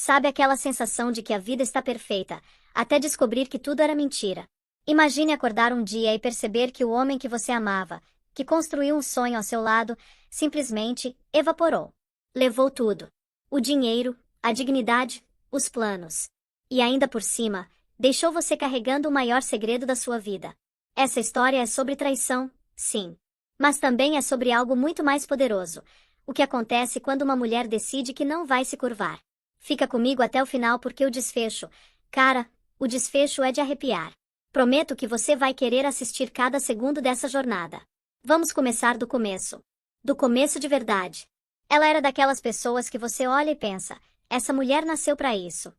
Sabe aquela sensação de que a vida está perfeita, até descobrir que tudo era mentira? Imagine acordar um dia e perceber que o homem que você amava, que construiu um sonho ao seu lado, simplesmente evaporou. Levou tudo. O dinheiro, a dignidade, os planos. E ainda por cima, deixou você carregando o maior segredo da sua vida. Essa história é sobre traição, sim. Mas também é sobre algo muito mais poderoso. O que acontece quando uma mulher decide que não vai se curvar. Fica comigo até o final porque o desfecho, cara, o desfecho é de arrepiar. Prometo que você vai querer assistir cada segundo dessa jornada. Vamos começar do começo. Do começo de verdade. Ela era daquelas pessoas que você olha e pensa, essa mulher nasceu para isso.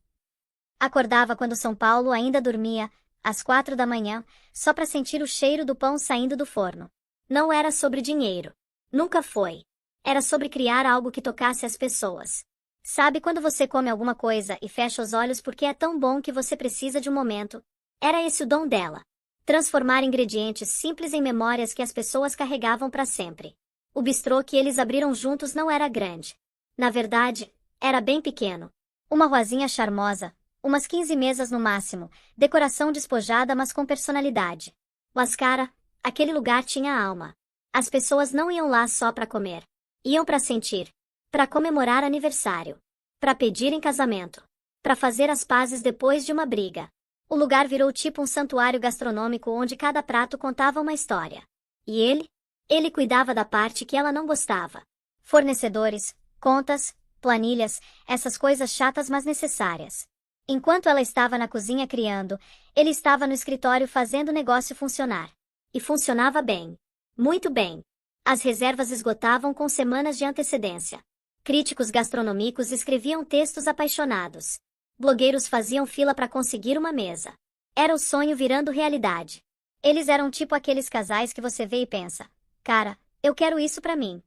Acordava quando São Paulo ainda dormia, às 4 da manhã, só para sentir o cheiro do pão saindo do forno. Não era sobre dinheiro. Nunca foi. Era sobre criar algo que tocasse as pessoas. Sabe quando você come alguma coisa e fecha os olhos porque é tão bom que você precisa de um momento? Era esse o dom dela. Transformar ingredientes simples em memórias que as pessoas carregavam para sempre. O bistrô que eles abriram juntos não era grande. Na verdade, era bem pequeno. Uma ruazinha charmosa, umas 15 mesas no máximo, decoração despojada mas com personalidade. Mas cara, aquele lugar tinha alma. As pessoas não iam lá só para comer. Iam para sentir. Para comemorar aniversário. Para pedir em casamento. Para fazer as pazes depois de uma briga. O lugar virou tipo um santuário gastronômico onde cada prato contava uma história. E ele? Ele cuidava da parte que ela não gostava. Fornecedores, contas, planilhas, essas coisas chatas mas necessárias. Enquanto ela estava na cozinha criando, ele estava no escritório fazendo o negócio funcionar. E funcionava bem. Muito bem. As reservas esgotavam com semanas de antecedência. Críticos gastronômicos escreviam textos apaixonados. Blogueiros faziam fila para conseguir uma mesa. Era o sonho virando realidade. Eles eram tipo aqueles casais que você vê e pensa, cara, eu quero isso para mim.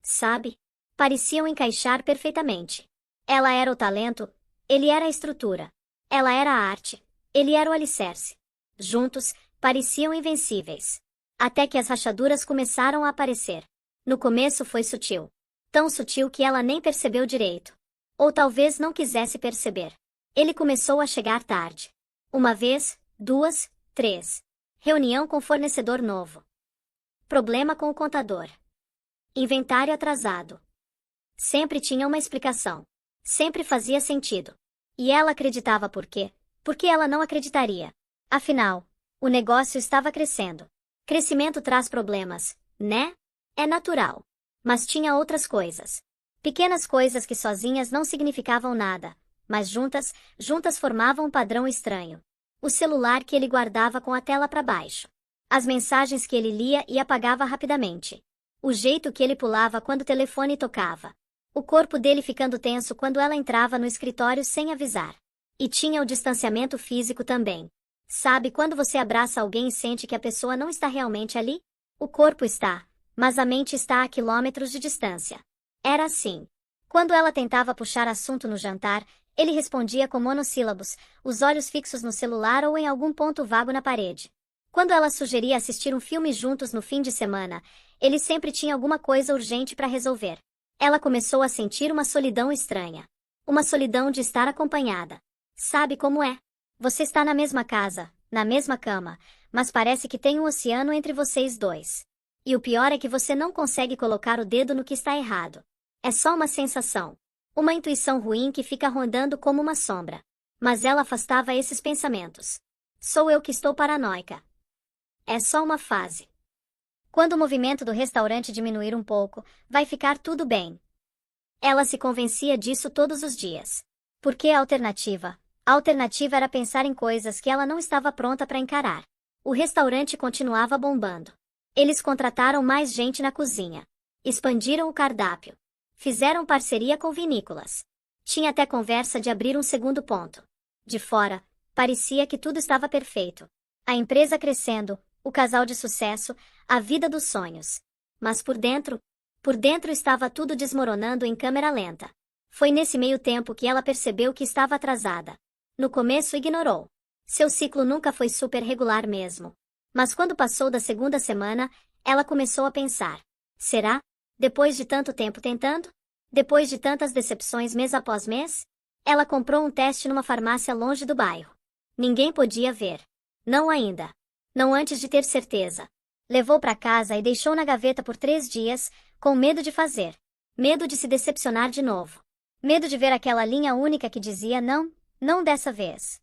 Sabe? Pareciam encaixar perfeitamente. Ela era o talento, ele era a estrutura. Ela era a arte, ele era o alicerce. Juntos, pareciam invencíveis. Até que as rachaduras começaram a aparecer. No começo foi sutil. Tão sutil que ela nem percebeu direito. Ou talvez não quisesse perceber. Ele começou a chegar tarde. Uma vez, 2, 3. Reunião com fornecedor novo. Problema com o contador. Inventário atrasado. Sempre tinha uma explicação. Sempre fazia sentido. E ela acreditava por quê? Porque ela não acreditaria. Afinal, o negócio estava crescendo. Crescimento traz problemas, né? É natural. Mas tinha outras coisas. Pequenas coisas que sozinhas não significavam nada, mas juntas formavam um padrão estranho. O celular que ele guardava com a tela para baixo. As mensagens que ele lia e apagava rapidamente. O jeito que ele pulava quando o telefone tocava. O corpo dele ficando tenso quando ela entrava no escritório sem avisar. E tinha o distanciamento físico também. Sabe quando você abraça alguém e sente que a pessoa não está realmente ali? O corpo está, mas a mente está a quilômetros de distância. Era assim. Quando ela tentava puxar assunto no jantar, ele respondia com monossílabos, os olhos fixos no celular ou em algum ponto vago na parede. Quando ela sugeria assistir um filme juntos no fim de semana, ele sempre tinha alguma coisa urgente para resolver. Ela começou a sentir uma solidão estranha. Uma solidão de estar acompanhada. Sabe como é? Você está na mesma casa, na mesma cama, mas parece que tem um oceano entre vocês dois. E o pior é que você não consegue colocar o dedo no que está errado. É só uma sensação. Uma intuição ruim que fica rondando como uma sombra. Mas ela afastava esses pensamentos. Sou eu que estou paranoica. É só uma fase. Quando o movimento do restaurante diminuir um pouco, vai ficar tudo bem. Ela se convencia disso todos os dias. Porque a alternativa? A alternativa era pensar em coisas que ela não estava pronta para encarar. O restaurante continuava bombando. Eles contrataram mais gente na cozinha. Expandiram o cardápio. Fizeram parceria com vinícolas. Tinha até conversa de abrir um segundo ponto. De fora, parecia que tudo estava perfeito. A empresa crescendo, o casal de sucesso, a vida dos sonhos. Mas por dentro estava tudo desmoronando em câmera lenta. Foi nesse meio tempo que ela percebeu que estava atrasada. No começo ignorou. Seu ciclo nunca foi super regular mesmo. Mas quando passou da segunda semana, ela começou a pensar. Será? Depois de tanto tempo tentando? Depois de tantas decepções mês após mês? Ela comprou um teste numa farmácia longe do bairro. Ninguém podia ver. Não ainda. Não antes de ter certeza. Levou para casa e deixou na gaveta por 3 dias, com medo de fazer. Medo de se decepcionar de novo. Medo de ver aquela linha única que dizia não, não dessa vez.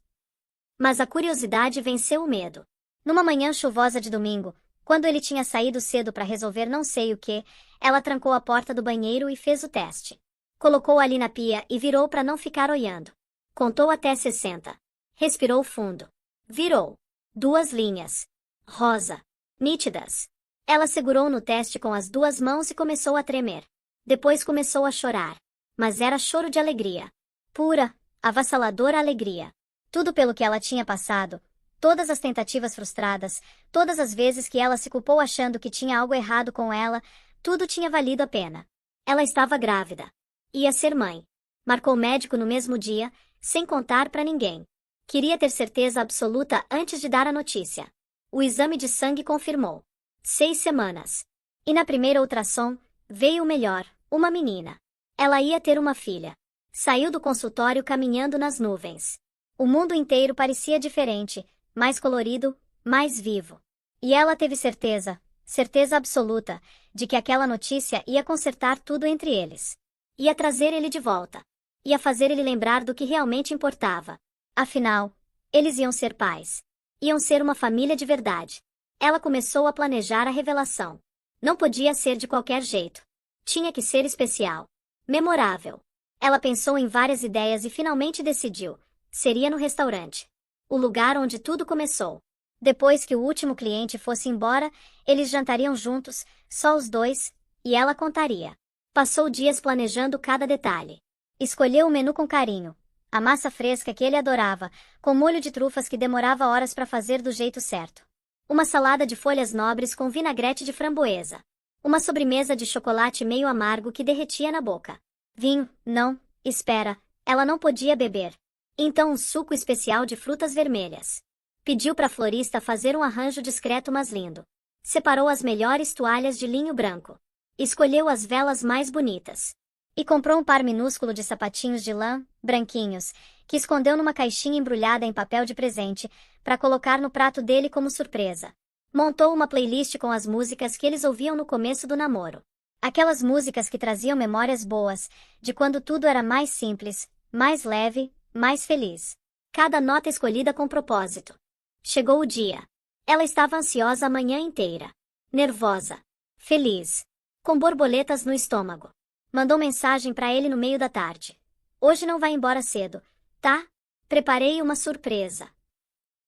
Mas a curiosidade venceu o medo. Numa manhã chuvosa de domingo, quando ele tinha saído cedo para resolver não sei o que, ela trancou a porta do banheiro e fez o teste. Colocou ali na pia e virou para não ficar olhando. Contou até 60. Respirou fundo. Virou. 2 linhas. Rosa. Nítidas. Ela segurou no teste com as 2 mãos e começou a tremer. Depois começou a chorar. Mas era choro de alegria. Pura, avassaladora alegria. Tudo pelo que ela tinha passado, todas as tentativas frustradas, todas as vezes que ela se culpou achando que tinha algo errado com ela, tudo tinha valido a pena. Ela estava grávida. Ia ser mãe. Marcou médico no mesmo dia, sem contar para ninguém. Queria ter certeza absoluta antes de dar a notícia. O exame de sangue confirmou. 6 semanas. E na primeira ultrassom, veio o melhor, uma menina. Ela ia ter uma filha. Saiu do consultório caminhando nas nuvens. O mundo inteiro parecia diferente, mais colorido, mais vivo. E ela teve certeza, certeza absoluta, de que aquela notícia ia consertar tudo entre eles. Ia trazer ele de volta. Ia fazer ele lembrar do que realmente importava. Afinal, eles iam ser pais. Iam ser uma família de verdade. Ela começou a planejar a revelação. Não podia ser de qualquer jeito. Tinha que ser especial. Memorável. Ela pensou em várias ideias e finalmente decidiu. Seria no restaurante. O lugar onde tudo começou. Depois que o último cliente fosse embora, eles jantariam juntos, só os 2, e ela contaria. Passou dias planejando cada detalhe. Escolheu o menu com carinho. A massa fresca que ele adorava, com molho de trufas que demorava horas para fazer do jeito certo. Uma salada de folhas nobres com vinagrete de framboesa. Uma sobremesa de chocolate meio amargo que derretia na boca. Vinho, não, espera, ela não podia beber. Então um suco especial de frutas vermelhas. Pediu para a florista fazer um arranjo discreto mas lindo. Separou as melhores toalhas de linho branco. Escolheu as velas mais bonitas. E comprou um par minúsculo de sapatinhos de lã, branquinhos, que escondeu numa caixinha embrulhada em papel de presente, para colocar no prato dele como surpresa. Montou uma playlist com as músicas que eles ouviam no começo do namoro. Aquelas músicas que traziam memórias boas, de quando tudo era mais simples, mais leve, mais feliz. Cada nota escolhida com propósito. Chegou o dia. Ela estava ansiosa a manhã inteira. Nervosa. Feliz. Com borboletas no estômago. Mandou mensagem para ele no meio da tarde. Hoje não vai embora cedo, tá? Preparei uma surpresa.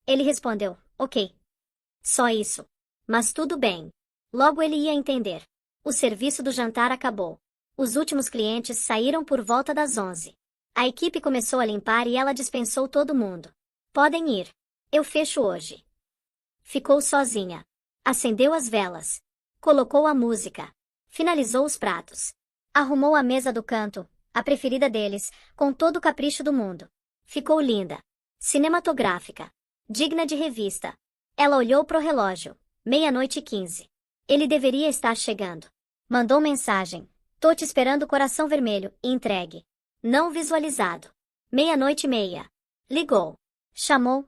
Ele respondeu, ok. Só isso. Mas tudo bem. Logo ele ia entender. O serviço do jantar acabou. Os últimos clientes saíram por volta das 11. A equipe começou a limpar e ela dispensou todo mundo. Podem ir. Eu fecho hoje. Ficou sozinha. Acendeu as velas. Colocou a música. Finalizou os pratos. Arrumou a mesa do canto, a preferida deles, com todo o capricho do mundo. Ficou linda. Cinematográfica. Digna de revista. Ela olhou pro relógio. 00:15. Ele deveria estar chegando. Mandou mensagem. Tô te esperando coração vermelho, entregue. Não visualizado. 00:30. Ligou. Chamou,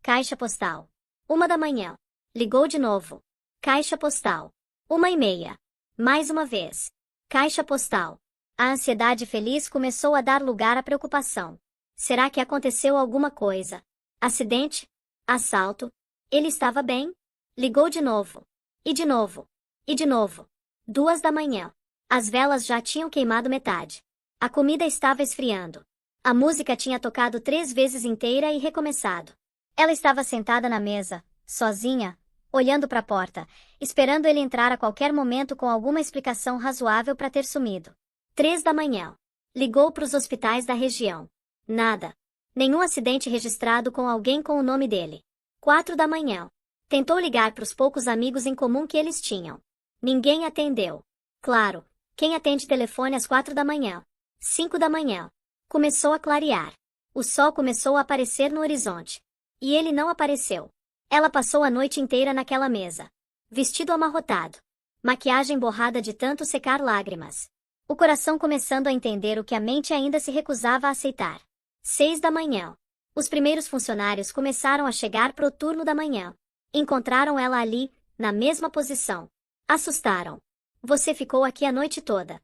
caixa postal. 1 da manhã. Ligou de novo. Caixa postal. 1:30. Mais uma vez. Caixa postal. A ansiedade feliz começou a dar lugar à preocupação. Será que aconteceu alguma coisa? Acidente? Assalto? Ele estava bem? Ligou de novo. E de novo. E de novo. 2 da manhã. As velas já tinham queimado metade. A comida estava esfriando. A música tinha tocado 3 vezes inteira e recomeçado. Ela estava sentada na mesa, sozinha, olhando para a porta, esperando ele entrar a qualquer momento com alguma explicação razoável para ter sumido. 3 da manhã. Ligou para os hospitais da região. Nada. Nenhum acidente registrado com alguém com o nome dele. 4 da manhã. Tentou ligar para os poucos amigos em comum que eles tinham. Ninguém atendeu. Claro, quem atende telefone às 4 da manhã? 5 da manhã. Começou a clarear. O sol começou a aparecer no horizonte. E ele não apareceu. Ela passou a noite inteira naquela mesa. Vestido amarrotado. Maquiagem borrada de tanto secar lágrimas. O coração começando a entender o que a mente ainda se recusava a aceitar. 6 da manhã. Os primeiros funcionários começaram a chegar pro turno da manhã. Encontraram ela ali, na mesma posição. Assustaram. Você ficou aqui a noite toda.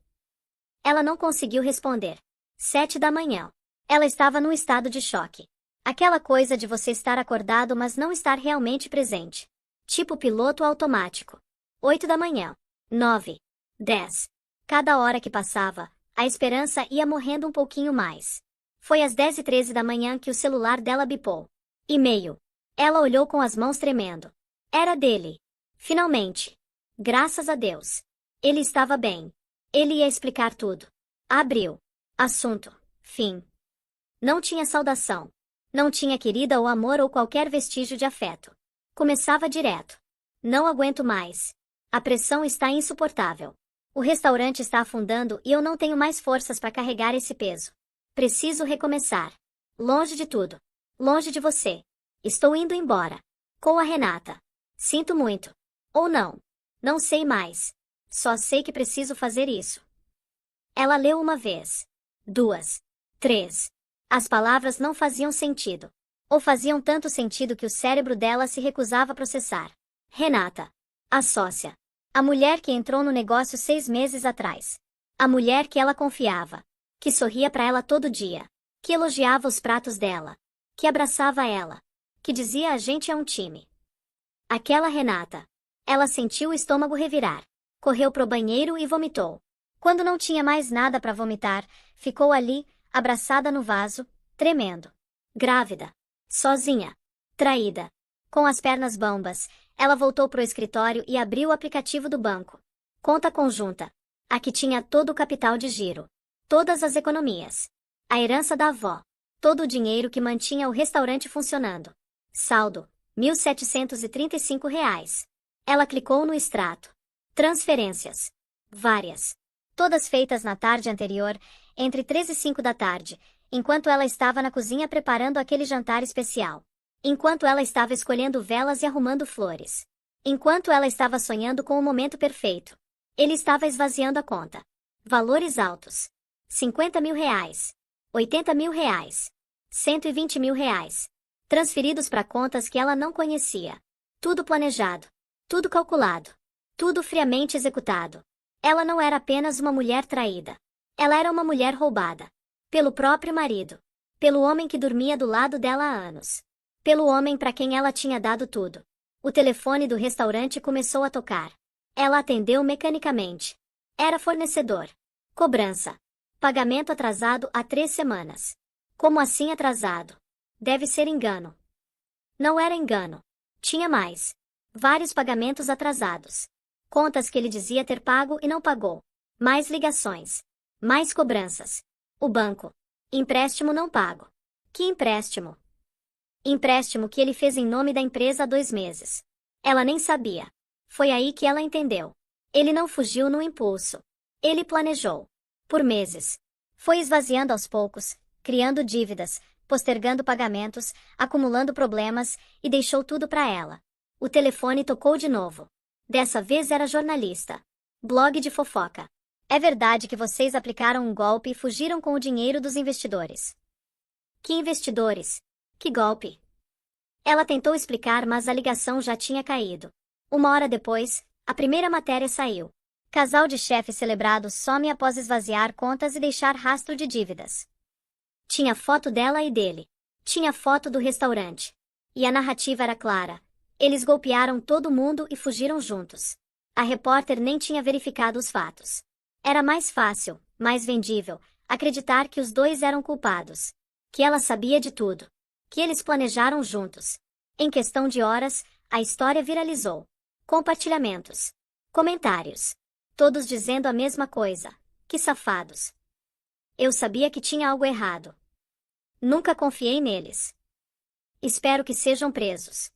Ela não conseguiu responder. 7 da manhã. Ela estava num estado de choque. Aquela coisa de você estar acordado mas não estar realmente presente. Tipo piloto automático. 8 da manhã. 9. 10. Cada hora que passava, a esperança ia morrendo um pouquinho mais. Foi às 10h13 da manhã que o celular dela bipou. E-mail. Ela olhou com as mãos tremendo. Era dele. Finalmente. Graças a Deus. Ele estava bem. Ele ia explicar tudo. Abriu. Assunto. Fim. Não tinha saudação. Não tinha querida ou amor ou qualquer vestígio de afeto. Começava direto. Não aguento mais. A pressão está insuportável. O restaurante está afundando e eu não tenho mais forças para carregar esse peso. Preciso recomeçar. Longe de tudo. Longe de você. Estou indo embora. Com a Renata. Sinto muito. Ou não. Não sei mais. Só sei que preciso fazer isso. Ela leu uma vez. 2. 3. As palavras não faziam sentido. Ou faziam tanto sentido que o cérebro dela se recusava a processar. Renata. A sócia. A mulher que entrou no negócio 6 meses atrás. A mulher que ela confiava. Que sorria para ela todo dia. Que elogiava os pratos dela. Que abraçava ela. Que dizia a gente é um time. Aquela Renata. Ela sentiu o estômago revirar. Correu pro banheiro e vomitou. Quando não tinha mais nada para vomitar, ficou ali, abraçada no vaso, tremendo. Grávida. Sozinha. Traída. Com as pernas bambas, ela voltou pro escritório e abriu o aplicativo do banco. Conta conjunta. Aqui tinha todo o capital de giro. Todas as economias. A herança da avó. Todo o dinheiro que mantinha o restaurante funcionando. Saldo. R$ 1.735. Ela clicou no extrato. Transferências. Várias. Todas feitas na tarde anterior, entre 3 e 5 da tarde, enquanto ela estava na cozinha preparando aquele jantar especial. Enquanto ela estava escolhendo velas e arrumando flores. Enquanto ela estava sonhando com o momento perfeito. Ele estava esvaziando a conta. Valores altos. R$ 50.000. R$ 80.000. R$ 120.000. Transferidos para contas que ela não conhecia. Tudo planejado. Tudo calculado. Tudo friamente executado. Ela não era apenas uma mulher traída. Ela era uma mulher roubada. Pelo próprio marido. Pelo homem que dormia do lado dela há anos. Pelo homem para quem ela tinha dado tudo. O telefone do restaurante começou a tocar. Ela atendeu mecanicamente. Era fornecedor. Cobrança. Pagamento atrasado há 3 semanas. Como assim atrasado? Deve ser engano. Não era engano. Tinha mais. Vários pagamentos atrasados. Contas que ele dizia ter pago e não pagou. Mais ligações. Mais cobranças. O banco. Empréstimo não pago. Que empréstimo? Empréstimo que ele fez em nome da empresa há 2 meses. Ela nem sabia. Foi aí que ela entendeu. Ele não fugiu no impulso. Ele planejou. Por meses. Foi esvaziando aos poucos, criando dívidas, postergando pagamentos, acumulando problemas, e deixou tudo para ela. O telefone tocou de novo. Dessa vez era jornalista. Blog de fofoca. É verdade que vocês aplicaram um golpe e fugiram com o dinheiro dos investidores. Que investidores? Que golpe? Ela tentou explicar, mas a ligação já tinha caído. 1 hora depois, a primeira matéria saiu. Casal de chefes celebrado some após esvaziar contas e deixar rastro de dívidas. Tinha foto dela e dele. Tinha foto do restaurante. E a narrativa era clara. Eles golpearam todo mundo e fugiram juntos. A repórter nem tinha verificado os fatos. Era mais fácil, mais vendível, acreditar que os dois eram culpados. Que ela sabia de tudo. Que eles planejaram juntos. Em questão de horas, a história viralizou. Compartilhamentos. Comentários. Todos dizendo a mesma coisa. Que safados. Eu sabia que tinha algo errado. Nunca confiei neles. Espero que sejam presos.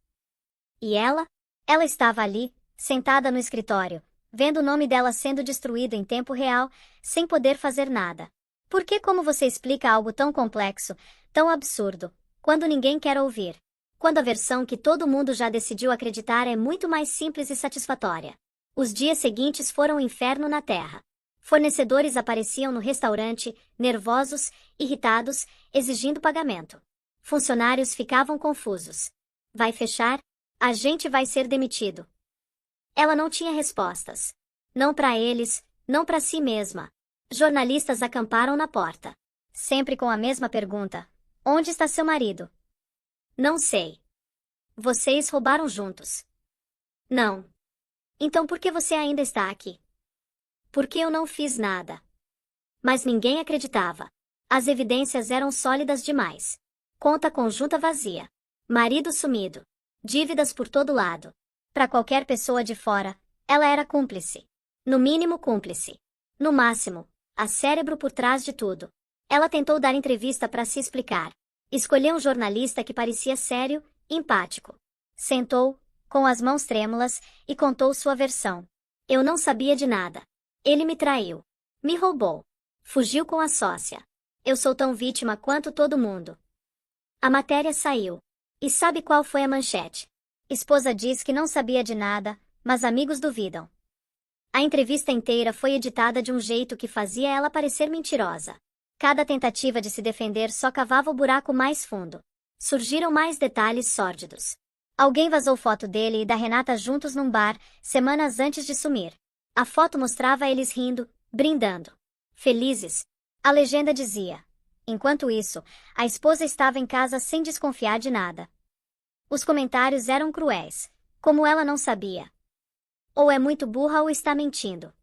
E ela? Ela estava ali, sentada no escritório, vendo o nome dela sendo destruído em tempo real, sem poder fazer nada. Por que como você explica algo tão complexo, tão absurdo, quando ninguém quer ouvir? Quando a versão que todo mundo já decidiu acreditar é muito mais simples e satisfatória. Os dias seguintes foram um inferno na Terra. Fornecedores apareciam no restaurante, nervosos, irritados, exigindo pagamento. Funcionários ficavam confusos. Vai fechar? A gente vai ser demitido. Ela não tinha respostas. Não para eles, não para si mesma. Jornalistas acamparam na porta. Sempre com a mesma pergunta. Onde está seu marido? Não sei. Vocês roubaram juntos? Não. Então por que você ainda está aqui? Porque eu não fiz nada. Mas ninguém acreditava. As evidências eram sólidas demais. Conta conjunta vazia. Marido sumido. Dívidas por todo lado. Para qualquer pessoa de fora, ela era cúmplice. No mínimo cúmplice. No máximo, a cérebro por trás de tudo. Ela tentou dar entrevista para se explicar. Escolheu um jornalista que parecia sério, empático. Sentou, com as mãos trêmulas, e contou sua versão. Eu não sabia de nada. Ele me traiu. Me roubou. Fugiu com a sócia. Eu sou tão vítima quanto todo mundo. A matéria saiu. E sabe qual foi a manchete? Esposa diz que não sabia de nada, mas amigos duvidam. A entrevista inteira foi editada de um jeito que fazia ela parecer mentirosa. Cada tentativa de se defender só cavava o buraco mais fundo. Surgiram mais detalhes sórdidos. Alguém vazou foto dele e da Renata juntos num bar, semanas antes de sumir. A foto mostrava eles rindo, brindando. Felizes. A legenda dizia. Enquanto isso, a esposa estava em casa sem desconfiar de nada. Os comentários eram cruéis. Como ela não sabia. Ou é muito burra ou está mentindo.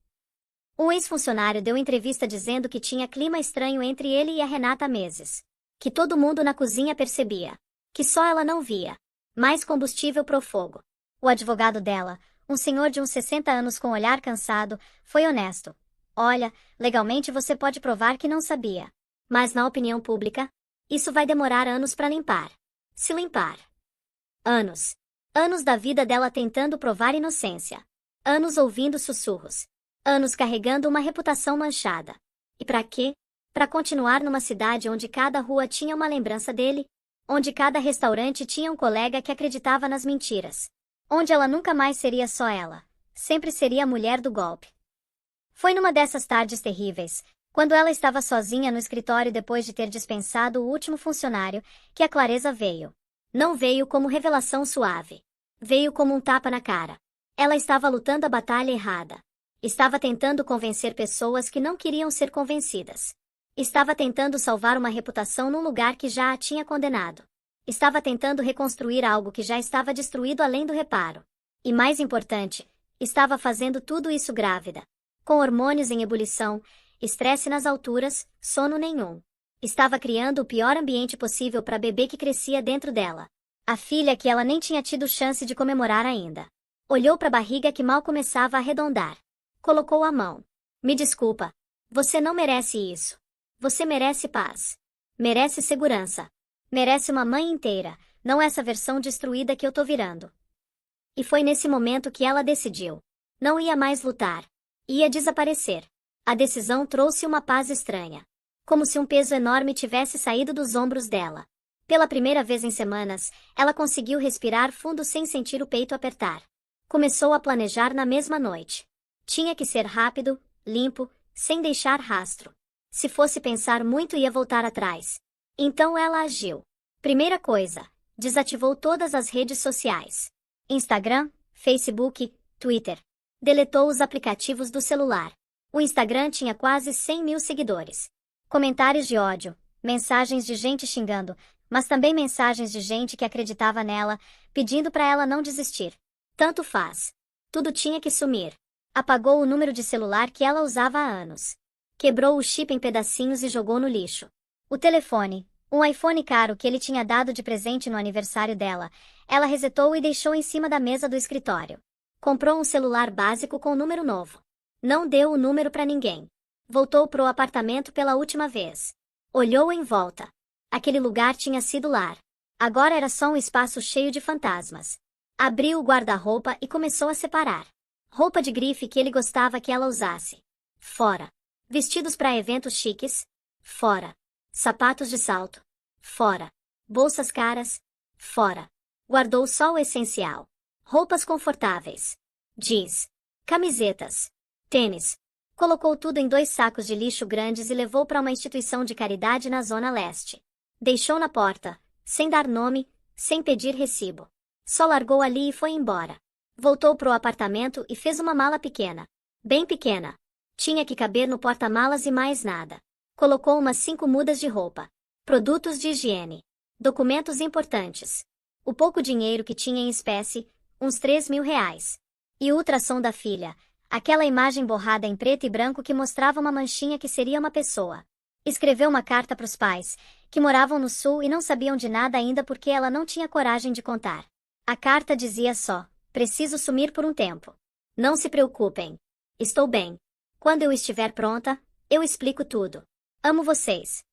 Um ex-funcionário deu entrevista dizendo que tinha clima estranho entre ele e a Renata há meses. Que todo mundo na cozinha percebia. Que só ela não via. Mais combustível pro fogo. O advogado dela, um senhor de uns 60 anos com olhar cansado, foi honesto. Olha, legalmente você pode provar que não sabia. Mas na opinião pública, isso vai demorar anos para limpar. Se limpar. Anos. Anos da vida dela tentando provar inocência. Anos ouvindo sussurros. Anos carregando uma reputação manchada. E para quê? Para continuar numa cidade onde cada rua tinha uma lembrança dele? Onde cada restaurante tinha um colega que acreditava nas mentiras? Onde ela nunca mais seria só ela. Sempre seria a mulher do golpe. Foi numa dessas tardes terríveis, quando ela estava sozinha no escritório depois de ter dispensado o último funcionário, que a clareza veio. Não veio como revelação suave. Veio como um tapa na cara. Ela estava lutando a batalha errada. Estava tentando convencer pessoas que não queriam ser convencidas. Estava tentando salvar uma reputação num lugar que já a tinha condenado. Estava tentando reconstruir algo que já estava destruído além do reparo. E mais importante, estava fazendo tudo isso grávida. Com hormônios em ebulição, estresse nas alturas, sono nenhum. Estava criando o pior ambiente possível para a bebê que crescia dentro dela. A filha que ela nem tinha tido chance de comemorar ainda. Olhou para a barriga que mal começava a arredondar. Colocou a mão. Me desculpa. Você não merece isso. Você merece paz. Merece segurança. Merece uma mãe inteira, não essa versão destruída que eu tô virando. E foi nesse momento que ela decidiu. Não ia mais lutar. Ia desaparecer. A decisão trouxe uma paz estranha. Como se um peso enorme tivesse saído dos ombros dela. Pela primeira vez em semanas, ela conseguiu respirar fundo sem sentir o peito apertar. Começou a planejar na mesma noite. Tinha que ser rápido, limpo, sem deixar rastro. Se fosse pensar muito ia voltar atrás. Então ela agiu. Primeira coisa, desativou todas as redes sociais. Instagram, Facebook, Twitter. Deletou os aplicativos do celular. O Instagram tinha quase 100 mil seguidores. Comentários de ódio, mensagens de gente xingando, mas também mensagens de gente que acreditava nela, pedindo para ela não desistir. Tanto faz. Tudo tinha que sumir. Apagou o número de celular que ela usava há anos. Quebrou o chip em pedacinhos e jogou no lixo. O telefone, um iPhone caro que ele tinha dado de presente no aniversário dela, ela resetou e deixou em cima da mesa do escritório. Comprou um celular básico com número novo. Não deu o número para ninguém. Voltou pro apartamento pela última vez. Olhou em volta. Aquele lugar tinha sido lar. Agora era só um espaço cheio de fantasmas. Abriu o guarda-roupa e começou a separar. Roupa de grife que ele gostava que ela usasse. Fora. Vestidos para eventos chiques. Fora. Sapatos de salto. Fora. Bolsas caras. Fora. Guardou só o essencial. Roupas confortáveis. Jeans. Camisetas. Tênis. Colocou tudo em 2 sacos de lixo grandes e levou para uma instituição de caridade na Zona Leste. Deixou na porta, sem dar nome, sem pedir recibo. Só largou ali e foi embora. Voltou pro apartamento e fez uma mala pequena. Bem pequena. Tinha que caber no porta-malas e mais nada. Colocou umas 5 mudas de roupa. Produtos de higiene. Documentos importantes. O pouco dinheiro que tinha em espécie, uns 3.000 reais. E o ultrassom da filha, aquela imagem borrada em preto e branco que mostrava uma manchinha que seria uma pessoa. Escreveu uma carta para os pais, que moravam no sul e não sabiam de nada ainda porque ela não tinha coragem de contar. A carta dizia só: preciso sumir por um tempo. Não se preocupem. Estou bem. Quando eu estiver pronta, eu explico tudo. Amo vocês.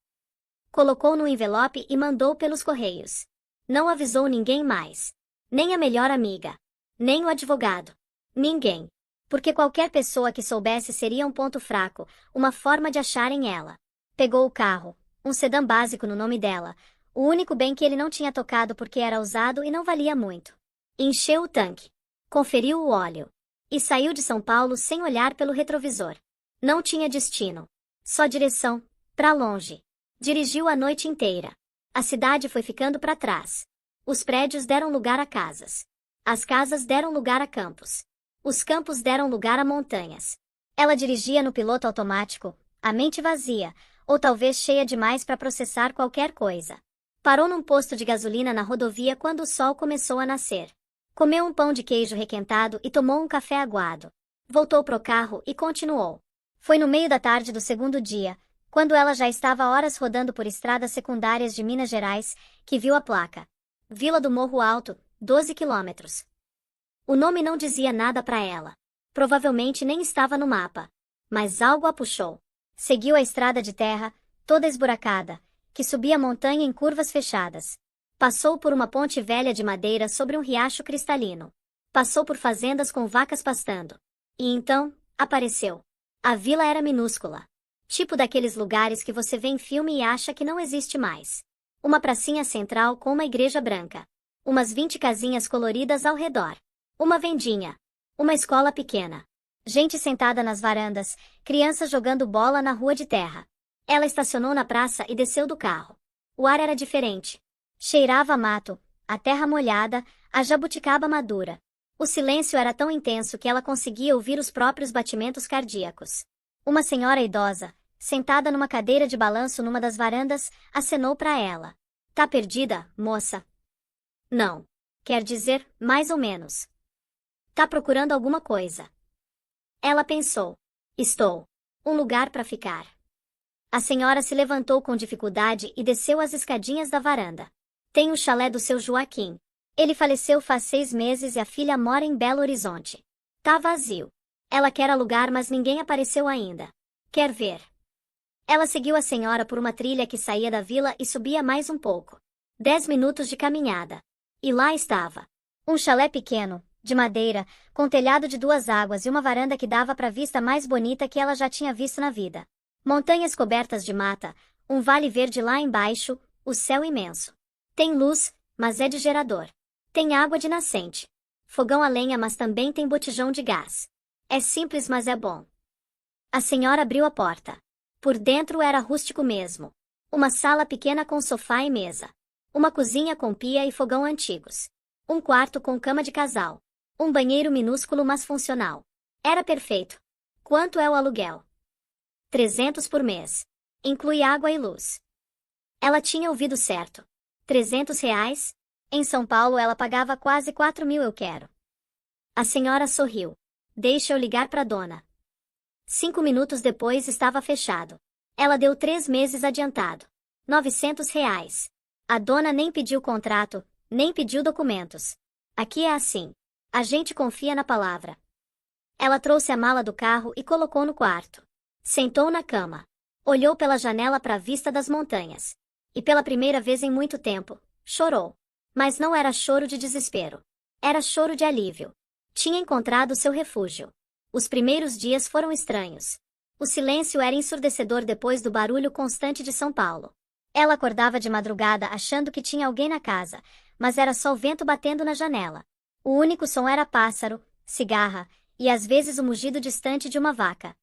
Colocou no envelope e mandou pelos correios. Não avisou ninguém mais. Nem a melhor amiga. Nem o advogado. Ninguém. Porque qualquer pessoa que soubesse seria um ponto fraco, uma forma de acharem ela. Pegou o carro, um sedã básico no nome dela, o único bem que ele não tinha tocado porque era usado e não valia muito. Encheu o tanque. Conferiu o óleo. E saiu de São Paulo sem olhar pelo retrovisor. Não tinha destino. Só direção, pra longe. Dirigiu a noite inteira. A cidade foi ficando para trás. Os prédios deram lugar a casas. As casas deram lugar a campos. Os campos deram lugar a montanhas. Ela dirigia no piloto automático, a mente vazia, ou talvez cheia demais para processar qualquer coisa. Parou num posto de gasolina na rodovia quando o sol começou a nascer. Comeu um pão de queijo requentado e tomou um café aguado. Voltou pro carro e continuou. Foi no meio da tarde do segundo dia, quando ela já estava horas rodando por estradas secundárias de Minas Gerais, que viu a placa. Vila do Morro Alto, 12 quilômetros. O nome não dizia nada para ela. Provavelmente nem estava no mapa. Mas algo a puxou. Seguiu a estrada de terra, toda esburacada, que subia a montanha em curvas fechadas. Passou por uma ponte velha de madeira sobre um riacho cristalino. Passou por fazendas com vacas pastando. E então, apareceu. A vila era minúscula. Tipo daqueles lugares que você vê em filme e acha que não existe mais. Uma pracinha central com uma igreja branca. Umas 20 casinhas coloridas ao redor. Uma vendinha. Uma escola pequena. Gente sentada nas varandas, crianças jogando bola na rua de terra. Ela estacionou na praça e desceu do carro. O ar era diferente. Cheirava a mato, a terra molhada, a jabuticaba madura. O silêncio era tão intenso que ela conseguia ouvir os próprios batimentos cardíacos. Uma senhora idosa, sentada numa cadeira de balanço numa das varandas, acenou para ela. Tá perdida, moça? Não. Quer dizer, mais ou menos. Tá procurando alguma coisa. Ela pensou. Estou. Um lugar para ficar. A senhora se levantou com dificuldade e desceu as escadinhas da varanda. Tem o chalé do seu Joaquim. Ele faleceu faz 6 meses e a filha mora em Belo Horizonte. Tá vazio. Ela quer alugar, mas ninguém apareceu ainda. Quer ver? Ela seguiu a senhora por uma trilha que saía da vila e subia mais um pouco. 10 minutos de caminhada. E lá estava. Um chalé pequeno, de madeira, com telhado de 2 águas e uma varanda que dava para a vista mais bonita que ela já tinha visto na vida. Montanhas cobertas de mata, um vale verde lá embaixo, o céu imenso. Tem luz, mas é de gerador. Tem água de nascente. Fogão a lenha, mas também tem botijão de gás. É simples, mas é bom. A senhora abriu a porta. Por dentro era rústico mesmo. Uma sala pequena com sofá e mesa. Uma cozinha com pia e fogão antigos. Um quarto com cama de casal. Um banheiro minúsculo, mas funcional. Era perfeito. Quanto é o aluguel? 300 por mês. Inclui água e luz. Ela tinha ouvido certo. 300 reais? Em São Paulo ela pagava quase 4.000. Eu quero. A senhora sorriu. Deixa eu ligar para a dona. 5 minutos depois estava fechado. Ela deu 3 meses adiantado. 900 reais. A dona nem pediu contrato, nem pediu documentos. Aqui é assim. A gente confia na palavra. Ela trouxe a mala do carro e colocou no quarto. Sentou na cama. Olhou pela janela para a vista das montanhas. E pela primeira vez em muito tempo, chorou. Mas não era choro de desespero. Era choro de alívio. Tinha encontrado seu refúgio. Os primeiros dias foram estranhos. O silêncio era ensurdecedor depois do barulho constante de São Paulo. Ela acordava de madrugada achando que tinha alguém na casa, mas era só o vento batendo na janela. O único som era pássaro, cigarra, e às vezes o mugido distante de uma vaca.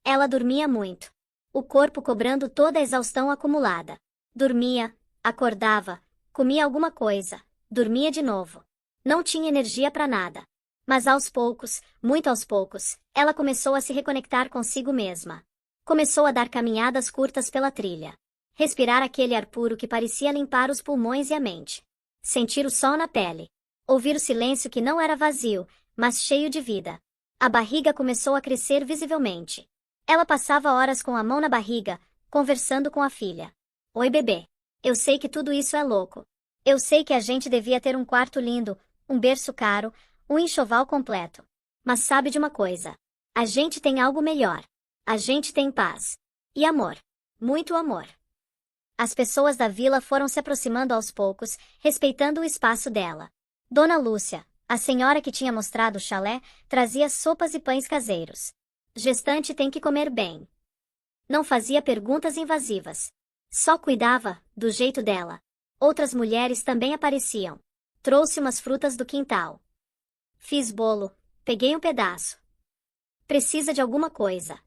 Ela dormia muito. O corpo cobrando toda a exaustão acumulada. Dormia, acordava, comia alguma coisa, dormia de novo. Não tinha energia para nada. Mas aos poucos, muito aos poucos, ela começou a se reconectar consigo mesma. Começou a dar caminhadas curtas pela trilha. Respirar aquele ar puro que parecia limpar os pulmões e a mente. Sentir o sol na pele. Ouvir o silêncio que não era vazio, mas cheio de vida. A barriga começou a crescer visivelmente. Ela passava horas com a mão na barriga, conversando com a filha. Oi, bebê. Eu sei que tudo isso é louco. Eu sei que a gente devia ter um quarto lindo, um berço caro, um enxoval completo. Mas sabe de uma coisa? A gente tem algo melhor. A gente tem paz. E amor. Muito amor. As pessoas da vila foram se aproximando aos poucos, respeitando o espaço dela. Dona Lúcia, a senhora que tinha mostrado o chalé, trazia sopas e pães caseiros. Gestante tem que comer bem. Não fazia perguntas invasivas. Só cuidava, do jeito dela. Outras mulheres também apareciam. Trouxe umas frutas do quintal. Fiz bolo, peguei um pedaço. Precisa de alguma coisa.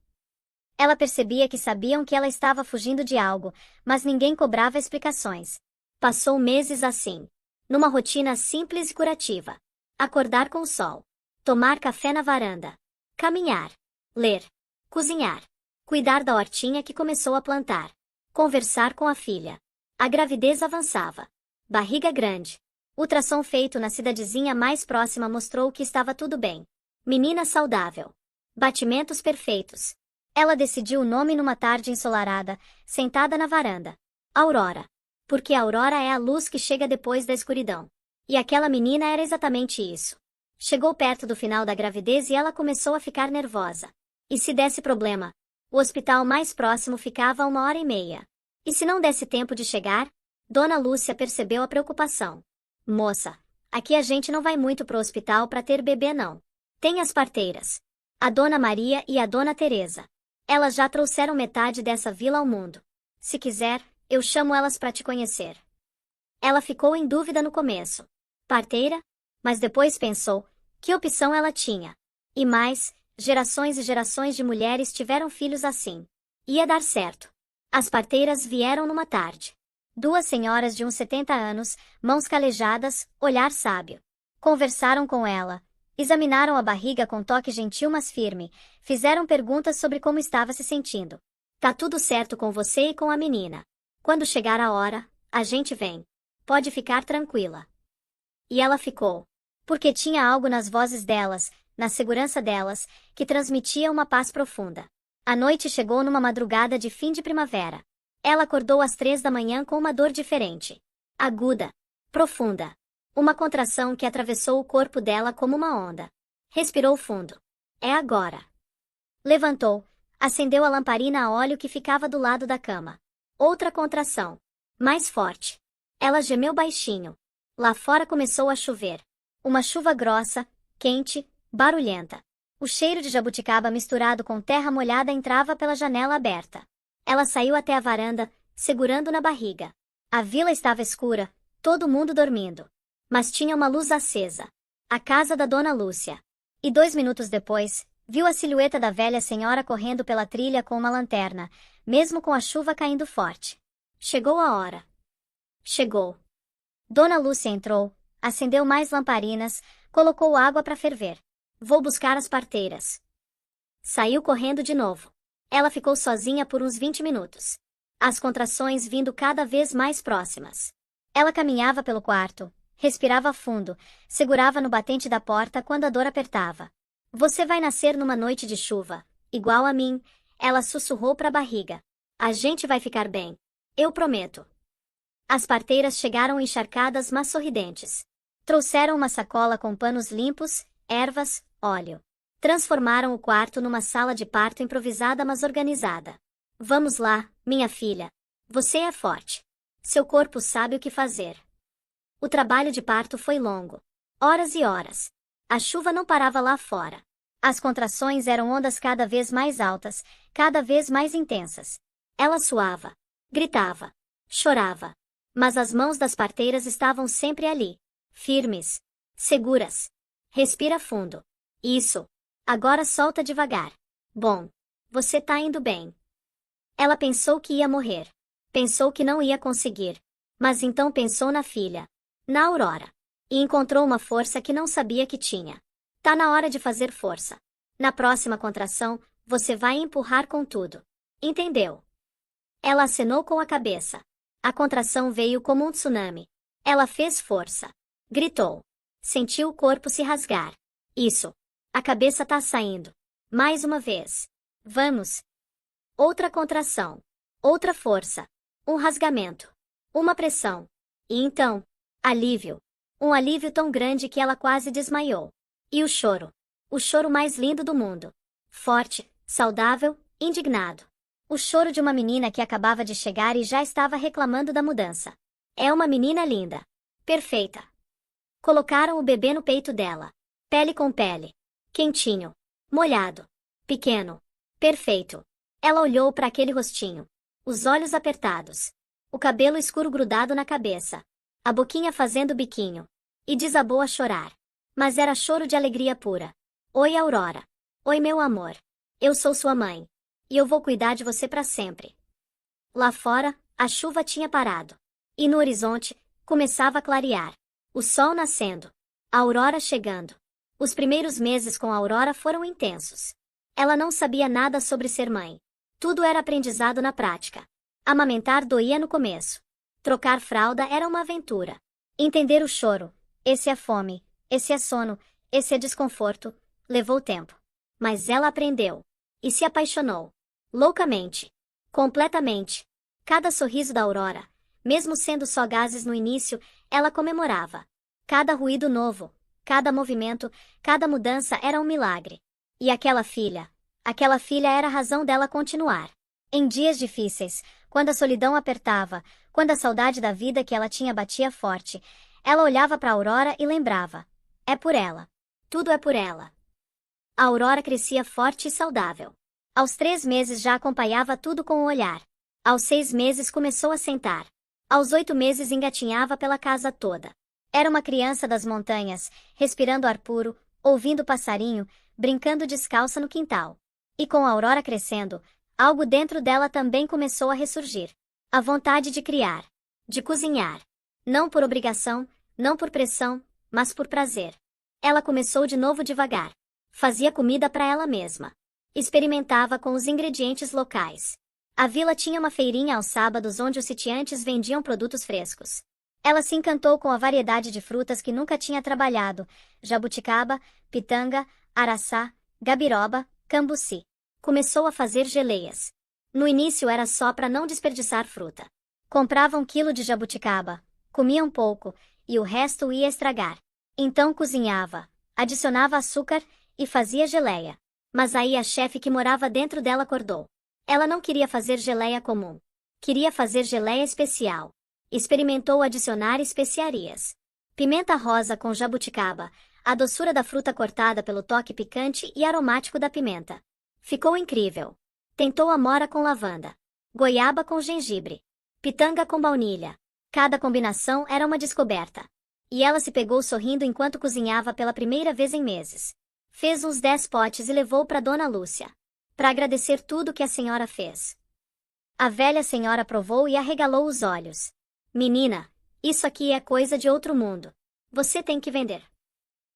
Ela percebia que sabiam que ela estava fugindo de algo, mas ninguém cobrava explicações. Passou meses assim. Numa rotina simples e curativa. Acordar com o sol. Tomar café na varanda. Caminhar. Ler. Cozinhar. Cuidar da hortinha que começou a plantar. Conversar com a filha. A gravidez avançava. Barriga grande. Ultrassom feito na cidadezinha mais próxima mostrou que estava tudo bem. Menina saudável. Batimentos perfeitos. Ela decidiu o nome numa tarde ensolarada, sentada na varanda. Aurora. Porque a aurora é a luz que chega depois da escuridão. E aquela menina era exatamente isso. Chegou perto do final da gravidez e ela começou a ficar nervosa. E se desse problema? O hospital mais próximo ficava a 1h30. E se não desse tempo de chegar? Dona Lúcia percebeu a preocupação. Moça, aqui a gente não vai muito pro hospital para ter bebê não. Tem as parteiras. A Dona Maria e a Dona Teresa. Elas já trouxeram metade dessa vila ao mundo. Se quiser, eu chamo elas para te conhecer. Ela ficou em dúvida no começo. Parteira? Mas depois pensou, que opção ela tinha? E mais, gerações e gerações de mulheres tiveram filhos assim. Ia dar certo. As parteiras vieram numa tarde. Duas senhoras de uns 70 anos, mãos calejadas, olhar sábio. Conversaram com ela. Examinaram a barriga com toque gentil mas firme, fizeram perguntas sobre como estava se sentindo. Tá tudo certo com você e com a menina. Quando chegar a hora, a gente vem. Pode ficar tranquila. E ela ficou. Porque tinha algo nas vozes delas, na segurança delas, que transmitia uma paz profunda. A noite chegou numa madrugada de fim de primavera. Ela acordou às 3 da manhã com uma dor diferente. Aguda. Profunda. Uma contração que atravessou o corpo dela como uma onda. Respirou fundo. É agora. Levantou. Acendeu a lamparina a óleo que ficava do lado da cama. Outra contração. Mais forte. Ela gemeu baixinho. Lá fora começou a chover. Uma chuva grossa, quente, barulhenta. O cheiro de jabuticaba misturado com terra molhada entrava pela janela aberta. Ela saiu até a varanda, segurando na barriga. A vila estava escura, todo mundo dormindo. Mas tinha uma luz acesa. A casa da Dona Lúcia. E 2 minutos depois, viu a silhueta da velha senhora correndo pela trilha com uma lanterna, mesmo com a chuva caindo forte. Chegou a hora. Chegou. Dona Lúcia entrou, acendeu mais lamparinas, colocou água para ferver. Vou buscar as parteiras. Saiu correndo de novo. Ela ficou sozinha por uns 20 minutos. As contrações vindo cada vez mais próximas. Ela caminhava pelo quarto, respirava fundo, segurava no batente da porta quando a dor apertava. Você vai nascer numa noite de chuva, igual a mim, ela sussurrou para a barriga. A gente vai ficar bem. Eu prometo. As parteiras chegaram encharcadas mas sorridentes. Trouxeram uma sacola com panos limpos, ervas, óleo. Transformaram o quarto numa sala de parto improvisada mas organizada. Vamos lá, minha filha. Você é forte. Seu corpo sabe o que fazer. O trabalho de parto foi longo. Horas e horas. A chuva não parava lá fora. As contrações eram ondas cada vez mais altas, cada vez mais intensas. Ela suava. Gritava. Chorava. Mas as mãos das parteiras estavam sempre ali. Firmes. Seguras. Respira fundo. Isso. Agora solta devagar. Bom. Você tá indo bem. Ela pensou que ia morrer. Pensou que não ia conseguir. Mas então pensou na filha. Na Aurora. E encontrou uma força que não sabia que tinha. Tá na hora de fazer força. Na próxima contração, você vai empurrar com tudo. Entendeu? Ela acenou com a cabeça. A contração veio como um tsunami. Ela fez força. Gritou. Sentiu o corpo se rasgar. Isso. A cabeça tá saindo. Mais uma vez. Vamos. Outra contração. Outra força. Um rasgamento. Uma pressão. E então, alívio. Um alívio tão grande que ela quase desmaiou. E o choro. O choro mais lindo do mundo. Forte, saudável, indignado. O choro de uma menina que acabava de chegar e já estava reclamando da mudança. É uma menina linda. Perfeita. Colocaram o bebê no peito dela. Pele com pele. Quentinho. Molhado. Pequeno. Perfeito. Ela olhou para aquele rostinho. Os olhos apertados. O cabelo escuro grudado na cabeça. A boquinha fazendo biquinho. E desabou a chorar. Mas era choro de alegria pura. Oi, Aurora. Oi, meu amor. Eu sou sua mãe. E eu vou cuidar de você para sempre. Lá fora, a chuva tinha parado. E no horizonte, começava a clarear. O sol nascendo. A aurora chegando. Os primeiros meses com a Aurora foram intensos. Ela não sabia nada sobre ser mãe. Tudo era aprendizado na prática. Amamentar doía no começo. Trocar fralda era uma aventura. Entender o choro, esse é fome, esse é sono, esse é desconforto, levou tempo. Mas ela aprendeu. E se apaixonou. Loucamente. Completamente. Cada sorriso da Aurora, mesmo sendo só gases no início, ela comemorava. Cada ruído novo, cada movimento, cada mudança era um milagre. E aquela filha era a razão dela continuar. Em dias difíceis, quando a solidão apertava, quando a saudade da vida que ela tinha batia forte, ela olhava para a Aurora e lembrava. É por ela. Tudo é por ela. A Aurora crescia forte e saudável. Aos 3 meses já acompanhava tudo com o olhar. Aos 6 meses começou a sentar. Aos 8 meses engatinhava pela casa toda. Era uma criança das montanhas, respirando ar puro, ouvindo passarinho, brincando descalça no quintal. E com a Aurora crescendo, algo dentro dela também começou a ressurgir. A vontade de criar. De cozinhar. Não por obrigação, não por pressão, mas por prazer. Ela começou de novo devagar. Fazia comida para ela mesma. Experimentava com os ingredientes locais. A vila tinha uma feirinha aos sábados onde os sitiantes vendiam produtos frescos. Ela se encantou com a variedade de frutas que nunca tinha trabalhado: jabuticaba, pitanga, araçá, gabiroba, cambuci. Começou a fazer geleias. No início era só para não desperdiçar fruta. Comprava 1 quilo de jabuticaba, comia um pouco, e o resto ia estragar. Então cozinhava, adicionava açúcar e fazia geleia. Mas aí a chefe que morava dentro dela acordou. Ela não queria fazer geleia comum. Queria fazer geleia especial. Experimentou adicionar especiarias. Pimenta rosa com jabuticaba, a doçura da fruta cortada pelo toque picante e aromático da pimenta. Ficou incrível. Tentou amora com lavanda. Goiaba com gengibre. Pitanga com baunilha. Cada combinação era uma descoberta. E ela se pegou sorrindo enquanto cozinhava pela primeira vez em meses. Fez uns 10 potes e levou para Dona Lúcia. Para agradecer tudo que a senhora fez. A velha senhora provou e arregalou os olhos. Menina, isso aqui é coisa de outro mundo. Você tem que vender.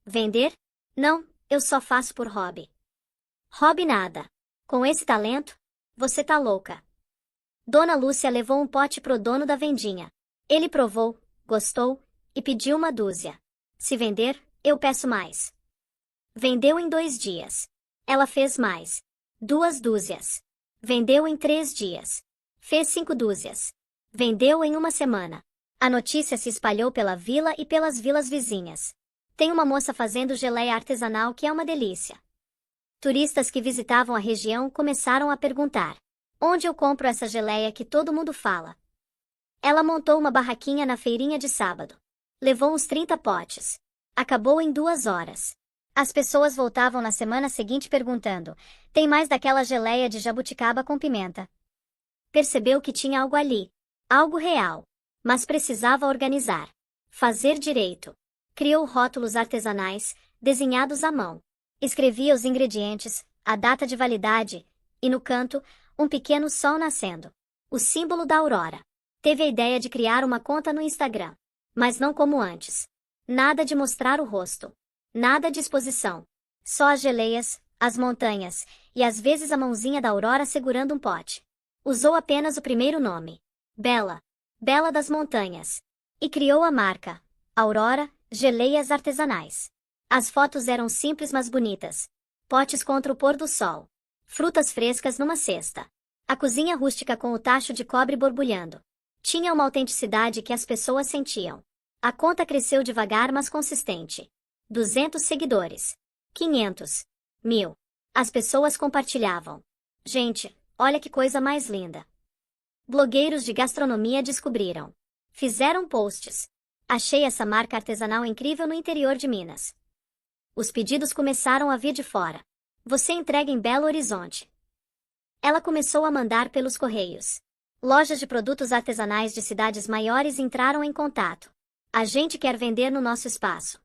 Vender? Não, eu só faço por hobby. Hobby nada. Com esse talento? Você tá louca. Dona Lúcia levou um pote pro dono da vendinha. Ele provou, gostou, e pediu 1 dúzia. Se vender, eu peço mais. Vendeu em 2 dias. Ela fez mais. 2 dúzias. Vendeu em 3 dias. Fez 5 dúzias. Vendeu em 1 semana. A notícia se espalhou pela vila e pelas vilas vizinhas. Tem uma moça fazendo geleia artesanal que é uma delícia. Turistas que visitavam a região começaram a perguntar: onde eu compro essa geleia que todo mundo fala? Ela montou uma barraquinha na feirinha de sábado. Levou uns 30 potes. Acabou em 2 horas. As pessoas voltavam na semana seguinte perguntando: tem mais daquela geleia de jabuticaba com pimenta? Percebeu que tinha algo ali. Algo real. Mas precisava organizar. Fazer direito. Criou rótulos artesanais, desenhados à mão. Escrevia os ingredientes, a data de validade, E no canto, um pequeno sol nascendo. O símbolo da aurora. Teve a ideia de criar uma conta no Instagram. Mas não como antes. Nada de mostrar o rosto. Nada de exposição. Só as geleias, as montanhas, e às vezes a mãozinha da Aurora segurando um pote. Usou apenas o primeiro nome. Bela. Bela das Montanhas. E criou a marca. Aurora, Geleias Artesanais. As fotos eram simples mas bonitas. Potes contra o pôr do sol. Frutas frescas numa cesta. A cozinha rústica com o tacho de cobre borbulhando. Tinha uma autenticidade que as pessoas sentiam. A conta cresceu devagar mas consistente. 200 seguidores. 500. 1000. As pessoas compartilhavam. Gente, olha que coisa mais linda. Blogueiros de gastronomia descobriram. Fizeram posts. Achei essa marca artesanal incrível no interior de Minas. Os pedidos começaram a vir de fora. Você entrega em Belo Horizonte. Ela começou a mandar pelos correios. Lojas de produtos artesanais de cidades maiores entraram em contato. A gente quer vender no nosso espaço.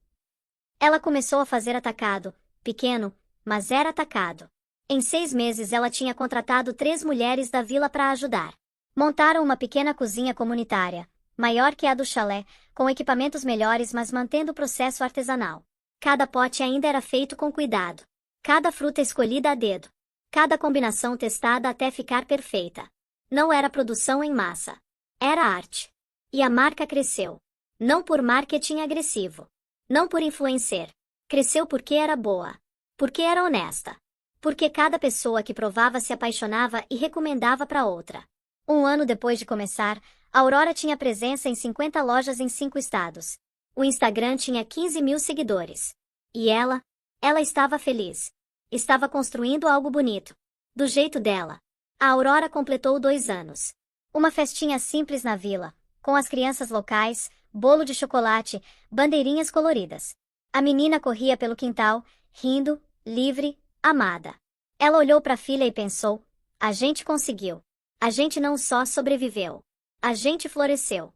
Ela começou a fazer atacado, pequeno, mas era atacado. Em 6 meses ela tinha contratado 3 mulheres da vila para ajudar. Montaram uma pequena cozinha comunitária, maior que a do chalé, com equipamentos melhores mas mantendo o processo artesanal. Cada pote ainda era feito com cuidado. Cada fruta escolhida a dedo. Cada combinação testada até ficar perfeita. Não era produção em massa. Era arte. E a marca cresceu. Não por marketing agressivo. Não por influencer. Cresceu porque era boa. Porque era honesta. Porque cada pessoa que provava se apaixonava e recomendava para outra. 1 ano depois de começar, a Aurora tinha presença em 50 lojas em 5 estados. O Instagram tinha 15.000 seguidores. E ela estava feliz. Estava construindo algo bonito. Do jeito dela. A Aurora completou 2 anos. Uma festinha simples na vila, com as crianças locais, bolo de chocolate, bandeirinhas coloridas. A menina corria pelo quintal, rindo, livre, amada. Ela olhou para a filha e pensou: a gente conseguiu. A gente não só sobreviveu. A gente floresceu.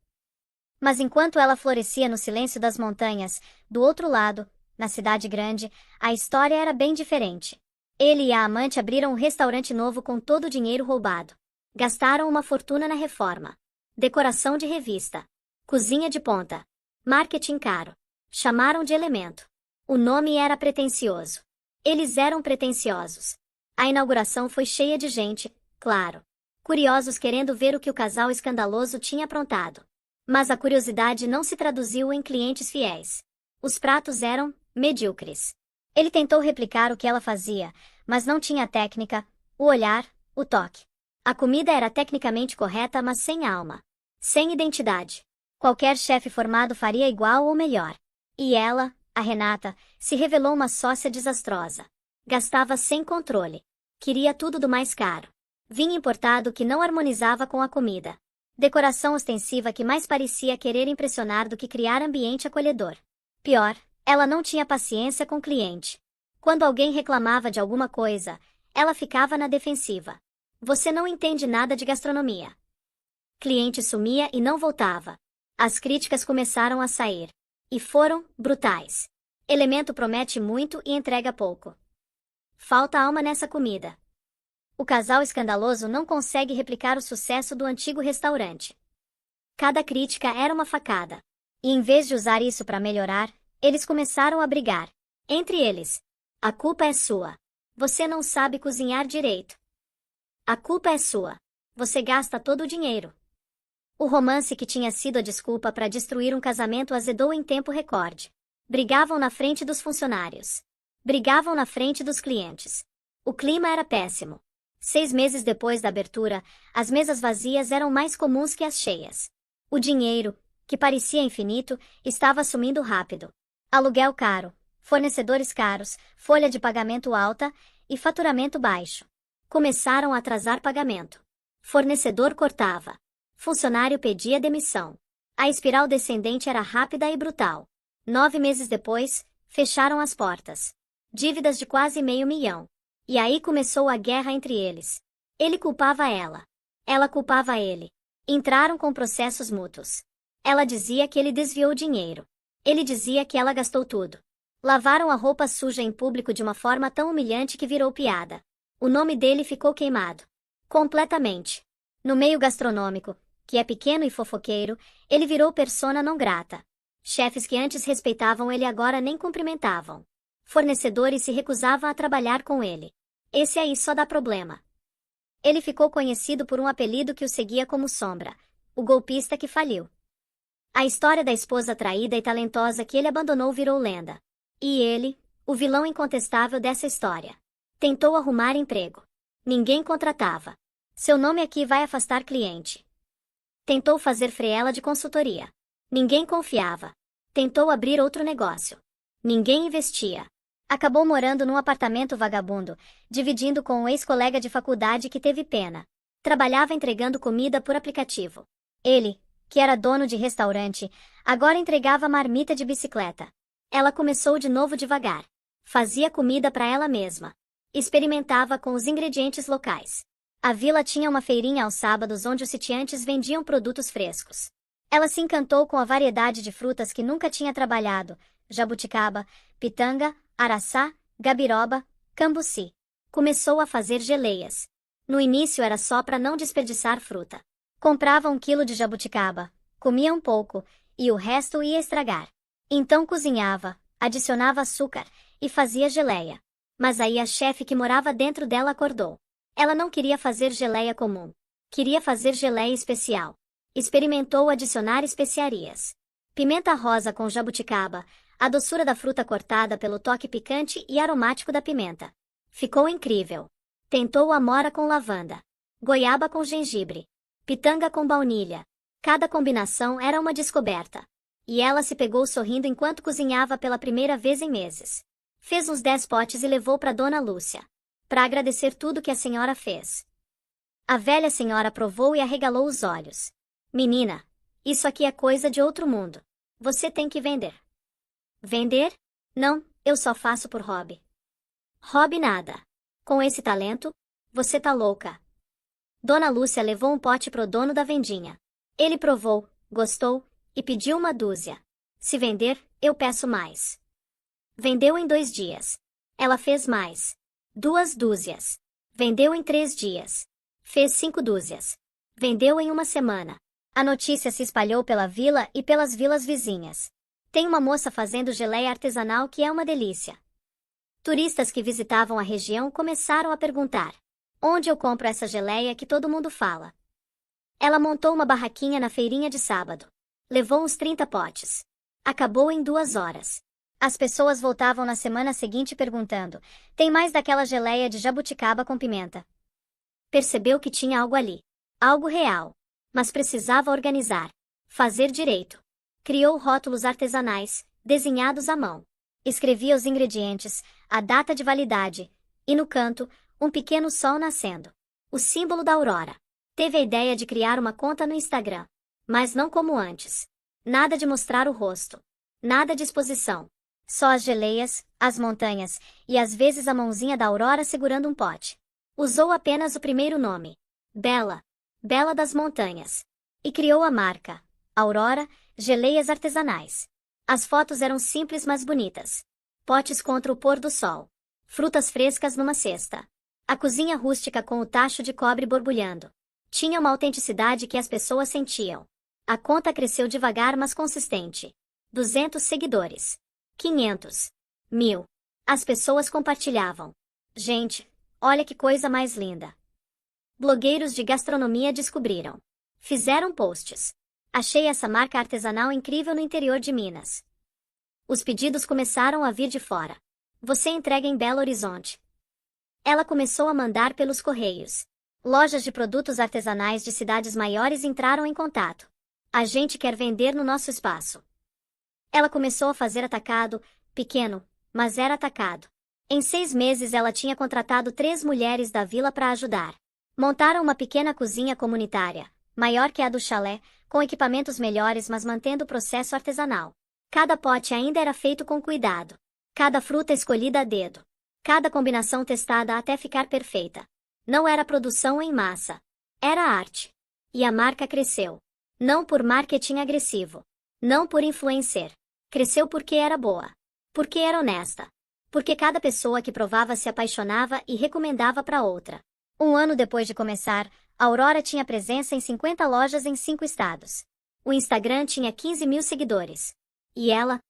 Mas enquanto ela florescia no silêncio das montanhas, do outro lado, na cidade grande, a história era bem diferente. Ele e a amante abriram um restaurante novo com todo o dinheiro roubado. Gastaram uma fortuna na reforma. Decoração de revista. Cozinha de ponta. Marketing caro. Chamaram de Elemento. O nome era pretensioso. Eles eram pretensiosos. A inauguração foi cheia de gente, claro. Curiosos querendo ver o que o casal escandaloso tinha aprontado. Mas a curiosidade não se traduziu em clientes fiéis. Os pratos eram medíocres. Ele tentou replicar o que ela fazia, mas não tinha a técnica, o olhar, o toque. A comida era tecnicamente correta, mas sem alma. Sem identidade. Qualquer chefe formado faria igual ou melhor. E ela, a Renata, se revelou uma sócia desastrosa. Gastava sem controle. Queria tudo do mais caro. Vinho importado que não harmonizava com a comida. Decoração ostensiva que mais parecia querer impressionar do que criar ambiente acolhedor. Pior, ela não tinha paciência com o cliente. Quando alguém reclamava de alguma coisa, ela ficava na defensiva. Você não entende nada de gastronomia. Cliente sumia e não voltava. As críticas começaram a sair. E foram brutais. Elemento promete muito e entrega pouco. Falta alma nessa comida. O casal escandaloso não consegue replicar o sucesso do antigo restaurante. Cada crítica era uma facada. E em vez de usar isso para melhorar, eles começaram a brigar. Entre eles. A culpa é sua. Você não sabe cozinhar direito. A culpa é sua. Você gasta todo o dinheiro. O romance que tinha sido a desculpa para destruir um casamento azedou em tempo recorde. Brigavam na frente dos funcionários. Brigavam na frente dos clientes. O clima era péssimo. 6 meses depois da abertura, as mesas vazias eram mais comuns que as cheias. O dinheiro, que parecia infinito, estava sumindo rápido. Aluguel caro, fornecedores caros, folha de pagamento alta e faturamento baixo. Começaram a atrasar pagamento. Fornecedor cortava. Funcionário pedia demissão. A espiral descendente era rápida e brutal. 9 meses depois, fecharam as portas. Dívidas de quase $500 mil. E aí começou a guerra entre eles. Ele culpava ela. Ela culpava ele. Entraram com processos mútuos. Ela dizia que ele desviou dinheiro. Ele dizia que ela gastou tudo. Lavaram a roupa suja em público de uma forma tão humilhante que virou piada. O nome dele ficou queimado. Completamente. No meio gastronômico, que é pequeno e fofoqueiro, ele virou persona non grata. Chefes que antes respeitavam ele agora nem cumprimentavam. Fornecedores se recusavam a trabalhar com ele. Esse aí só dá problema. Ele ficou conhecido por um apelido que o seguia como sombra, o golpista que faliu. A história da esposa traída e talentosa que ele abandonou virou lenda. E ele, o vilão incontestável dessa história, tentou arrumar emprego. Ninguém contratava. Seu nome aqui vai afastar cliente. Tentou fazer freela de consultoria. Ninguém confiava. Tentou abrir outro negócio. Ninguém investia. Acabou morando num apartamento vagabundo, dividindo com um ex-colega de faculdade que teve pena. Trabalhava entregando comida por aplicativo. Ele, que era dono de restaurante, agora entregava marmita de bicicleta. Ela começou de novo devagar. Fazia comida para ela mesma. Experimentava com os ingredientes locais. A vila tinha uma feirinha aos sábados onde os sitiantes vendiam produtos frescos. Ela se encantou com a variedade de frutas que nunca tinha trabalhado: jabuticaba, pitanga, araçá, gabiroba, cambuci. Começou a fazer geleias. No início era só para não desperdiçar fruta. Comprava 1 quilo de jabuticaba, comia um pouco, e o resto ia estragar. Então cozinhava, adicionava açúcar, e fazia geleia. Mas aí a chefe que morava dentro dela acordou. Ela não queria fazer geleia comum. Queria fazer geleia especial. Experimentou adicionar especiarias. Pimenta rosa com jabuticaba, a doçura da fruta cortada pelo toque picante e aromático da pimenta. Ficou incrível. Tentou amora com lavanda, goiaba com gengibre, pitanga com baunilha. Cada combinação era uma descoberta. E ela se pegou sorrindo enquanto cozinhava pela primeira vez em meses. Fez uns 10 potes e levou para Dona Lúcia, para agradecer tudo que a senhora fez. A velha senhora provou e arregalou os olhos. Menina, isso aqui é coisa de outro mundo. Você tem que vender. Vender? Não, eu só faço por hobby. Hobby nada. Com esse talento, você tá louca. Dona Lúcia levou um pote pro dono da vendinha. Ele provou, gostou, e pediu 1 dúzia. Se vender, eu peço mais. Vendeu em 2 dias. Ela fez mais. 2 dúzias. Vendeu em 3 dias. Fez 5 dúzias. Vendeu em 1 semana. A notícia se espalhou pela vila e pelas vilas vizinhas. Tem uma moça fazendo geleia artesanal que é uma delícia. Turistas que visitavam a região começaram a perguntar: onde eu compro essa geleia que todo mundo fala? Ela montou uma barraquinha na feirinha de sábado. Levou uns 30 potes. Acabou em 2 horas. As pessoas voltavam na semana seguinte perguntando: tem mais daquela geleia de jabuticaba com pimenta? Percebeu que tinha algo ali. Algo real. Mas precisava organizar. Fazer direito. Criou rótulos artesanais, desenhados à mão. Escrevia os ingredientes, a data de validade, e no canto, um pequeno sol nascendo. O símbolo da aurora. Teve a ideia de criar uma conta no Instagram. Mas não como antes. Nada de mostrar o rosto. Nada de exposição. Só as geleias, as montanhas, e às vezes a mãozinha da Aurora segurando um pote. Usou apenas o primeiro nome. Bela. Bela das Montanhas. E criou a marca. Aurora, Geleias Artesanais. As fotos eram simples mas bonitas. Potes contra o pôr do sol. Frutas frescas numa cesta. A cozinha rústica com o tacho de cobre borbulhando. Tinha uma autenticidade que as pessoas sentiam. A conta cresceu devagar mas consistente. 200 seguidores. 500. 1000. As pessoas compartilhavam. Gente, olha que coisa mais linda. Blogueiros de gastronomia descobriram. Fizeram posts. Achei essa marca artesanal incrível no interior de Minas. Os pedidos começaram a vir de fora. Você entrega em Belo Horizonte. Ela começou a mandar pelos correios. Lojas de produtos artesanais de cidades maiores entraram em contato. A gente quer vender no nosso espaço. Ela começou a fazer atacado, pequeno, mas era atacado. Em 6 meses ela tinha contratado 3 mulheres da vila para ajudar. Montaram uma pequena cozinha comunitária, maior que a do chalé, com equipamentos melhores mas mantendo o processo artesanal. Cada pote ainda era feito com cuidado. Cada fruta escolhida a dedo. Cada combinação testada até ficar perfeita. Não era produção em massa. Era arte. E a marca cresceu. Não por marketing agressivo. Não por influencer. Cresceu porque era boa. Porque era honesta. Porque cada pessoa que provava se apaixonava e recomendava para outra. Um ano depois de começar, a Aurora tinha presença em 50 lojas em 5 estados. O Instagram tinha 15 mil seguidores. E ela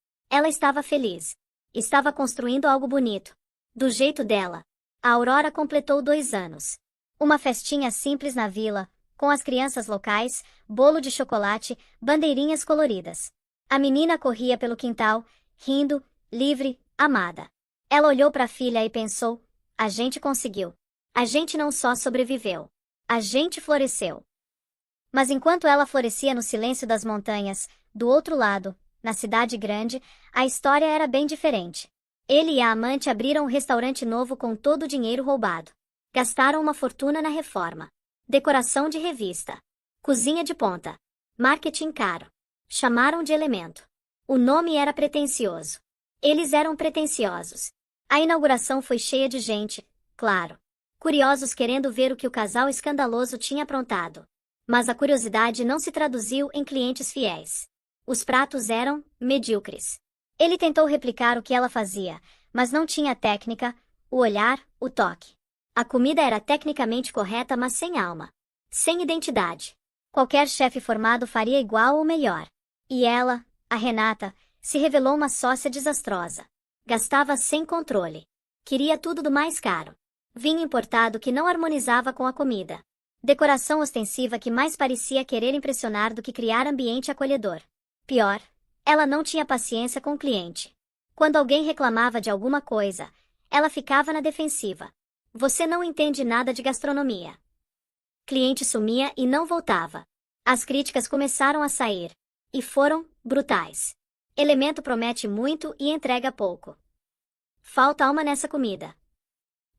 estava feliz. Estava construindo algo bonito. Do jeito dela. A Aurora completou 2 anos. Uma festinha simples na vila, com as crianças locais, bolo de chocolate, bandeirinhas coloridas. A menina corria pelo quintal, rindo, livre, amada. Ela olhou para a filha e pensou: a gente conseguiu. A gente não só sobreviveu. A gente floresceu. Mas enquanto ela florescia no silêncio das montanhas, do outro lado, na cidade grande, a história era bem diferente. Ele e a amante abriram um restaurante novo com todo o dinheiro roubado. Gastaram uma fortuna na reforma. Decoração de revista. Cozinha de ponta. Marketing caro. Chamaram de Elemento. O nome era pretensioso. Eles eram pretensiosos. A inauguração foi cheia de gente, claro. Curiosos querendo ver o que o casal escandaloso tinha aprontado. Mas a curiosidade não se traduziu em clientes fiéis. Os pratos eram medíocres. Ele tentou replicar o que ela fazia, mas não tinha a técnica, o olhar, o toque. A comida era tecnicamente correta, mas sem alma. Sem identidade. Qualquer chefe formado faria igual ou melhor. E ela, a Renata, se revelou uma sócia desastrosa. Gastava sem controle. Queria tudo do mais caro. Vinho importado que não harmonizava com a comida. Decoração ostensiva que mais parecia querer impressionar do que criar ambiente acolhedor. Pior, ela não tinha paciência com o cliente. Quando alguém reclamava de alguma coisa, ela ficava na defensiva. Você não entende nada de gastronomia. Cliente sumia e não voltava. As críticas começaram a sair. E foram brutais. Elemento promete muito e entrega pouco. Falta alma nessa comida.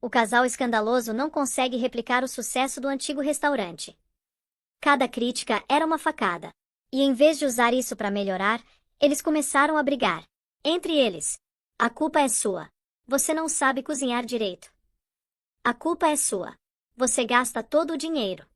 O casal escandaloso não consegue replicar o sucesso do antigo restaurante. Cada crítica era uma facada. E em vez de usar isso para melhorar, eles começaram a brigar. Entre eles. A culpa é sua. Você não sabe cozinhar direito. A culpa é sua. Você gasta todo o dinheiro.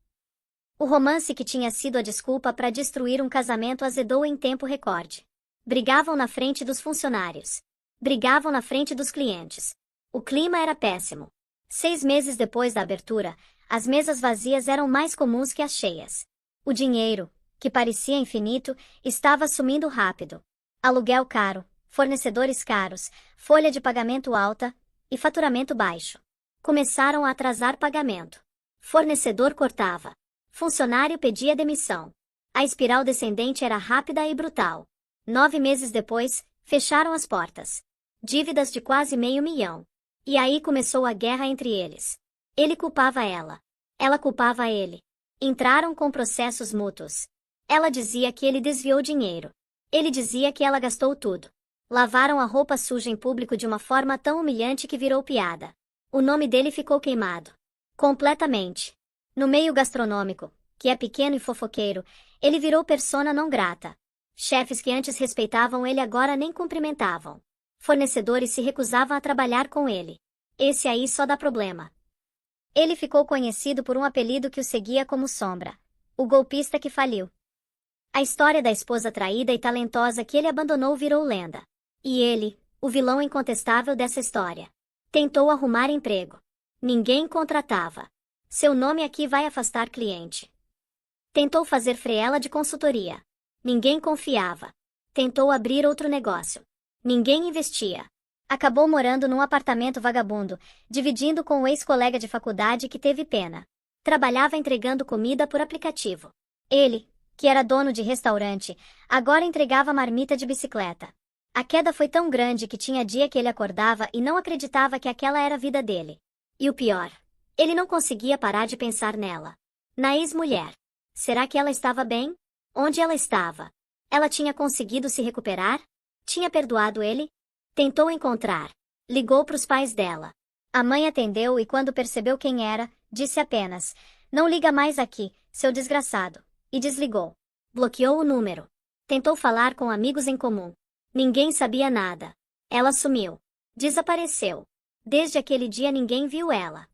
O romance que tinha sido a desculpa para destruir um casamento azedou em tempo recorde. Brigavam na frente dos funcionários. Brigavam na frente dos clientes. O clima era péssimo. 6 meses depois da abertura, as mesas vazias eram mais comuns que as cheias. O dinheiro, que parecia infinito, estava sumindo rápido. Aluguel caro, fornecedores caros, folha de pagamento alta e faturamento baixo. Começaram a atrasar pagamento. Fornecedor cortava. Funcionário pedia demissão. A espiral descendente era rápida e brutal. 9 meses depois, fecharam as portas. Dívidas de quase $500 mil. E aí começou a guerra entre eles. Ele culpava ela. Ela culpava ele. Entraram com processos mútuos. Ela dizia que ele desviou dinheiro. Ele dizia que ela gastou tudo. Lavaram a roupa suja em público de uma forma tão humilhante que virou piada. O nome dele ficou queimado. Completamente. No meio gastronômico, que é pequeno e fofoqueiro, ele virou persona não grata. Chefes que antes respeitavam ele agora nem cumprimentavam. Fornecedores se recusavam a trabalhar com ele. Esse aí só dá problema. Ele ficou conhecido por um apelido que o seguia como Sombra. O golpista que faliu. A história da esposa traída e talentosa que ele abandonou virou lenda. E ele, o vilão incontestável dessa história. Tentou arrumar emprego. Ninguém contratava. Seu nome aqui vai afastar cliente. Tentou fazer freela de consultoria. Ninguém confiava. Tentou abrir outro negócio. Ninguém investia. Acabou morando num apartamento vagabundo, dividindo com o ex-colega de faculdade que teve pena. Trabalhava entregando comida por aplicativo. Ele, que era dono de restaurante, agora entregava marmita de bicicleta. A queda foi tão grande que tinha dia que ele acordava e não acreditava que aquela era a vida dele. E o pior, ele não conseguia parar de pensar nela. Na ex-mulher. Será que ela estava bem? Onde ela estava? Ela tinha conseguido se recuperar? Tinha perdoado ele? Tentou encontrar. Ligou para os pais dela. A mãe atendeu e quando percebeu quem era, disse apenas: "Não liga mais aqui, seu desgraçado." E desligou. Bloqueou o número. Tentou falar com amigos em comum. Ninguém sabia nada. Ela sumiu. Desapareceu. Desde aquele dia ninguém viu ela.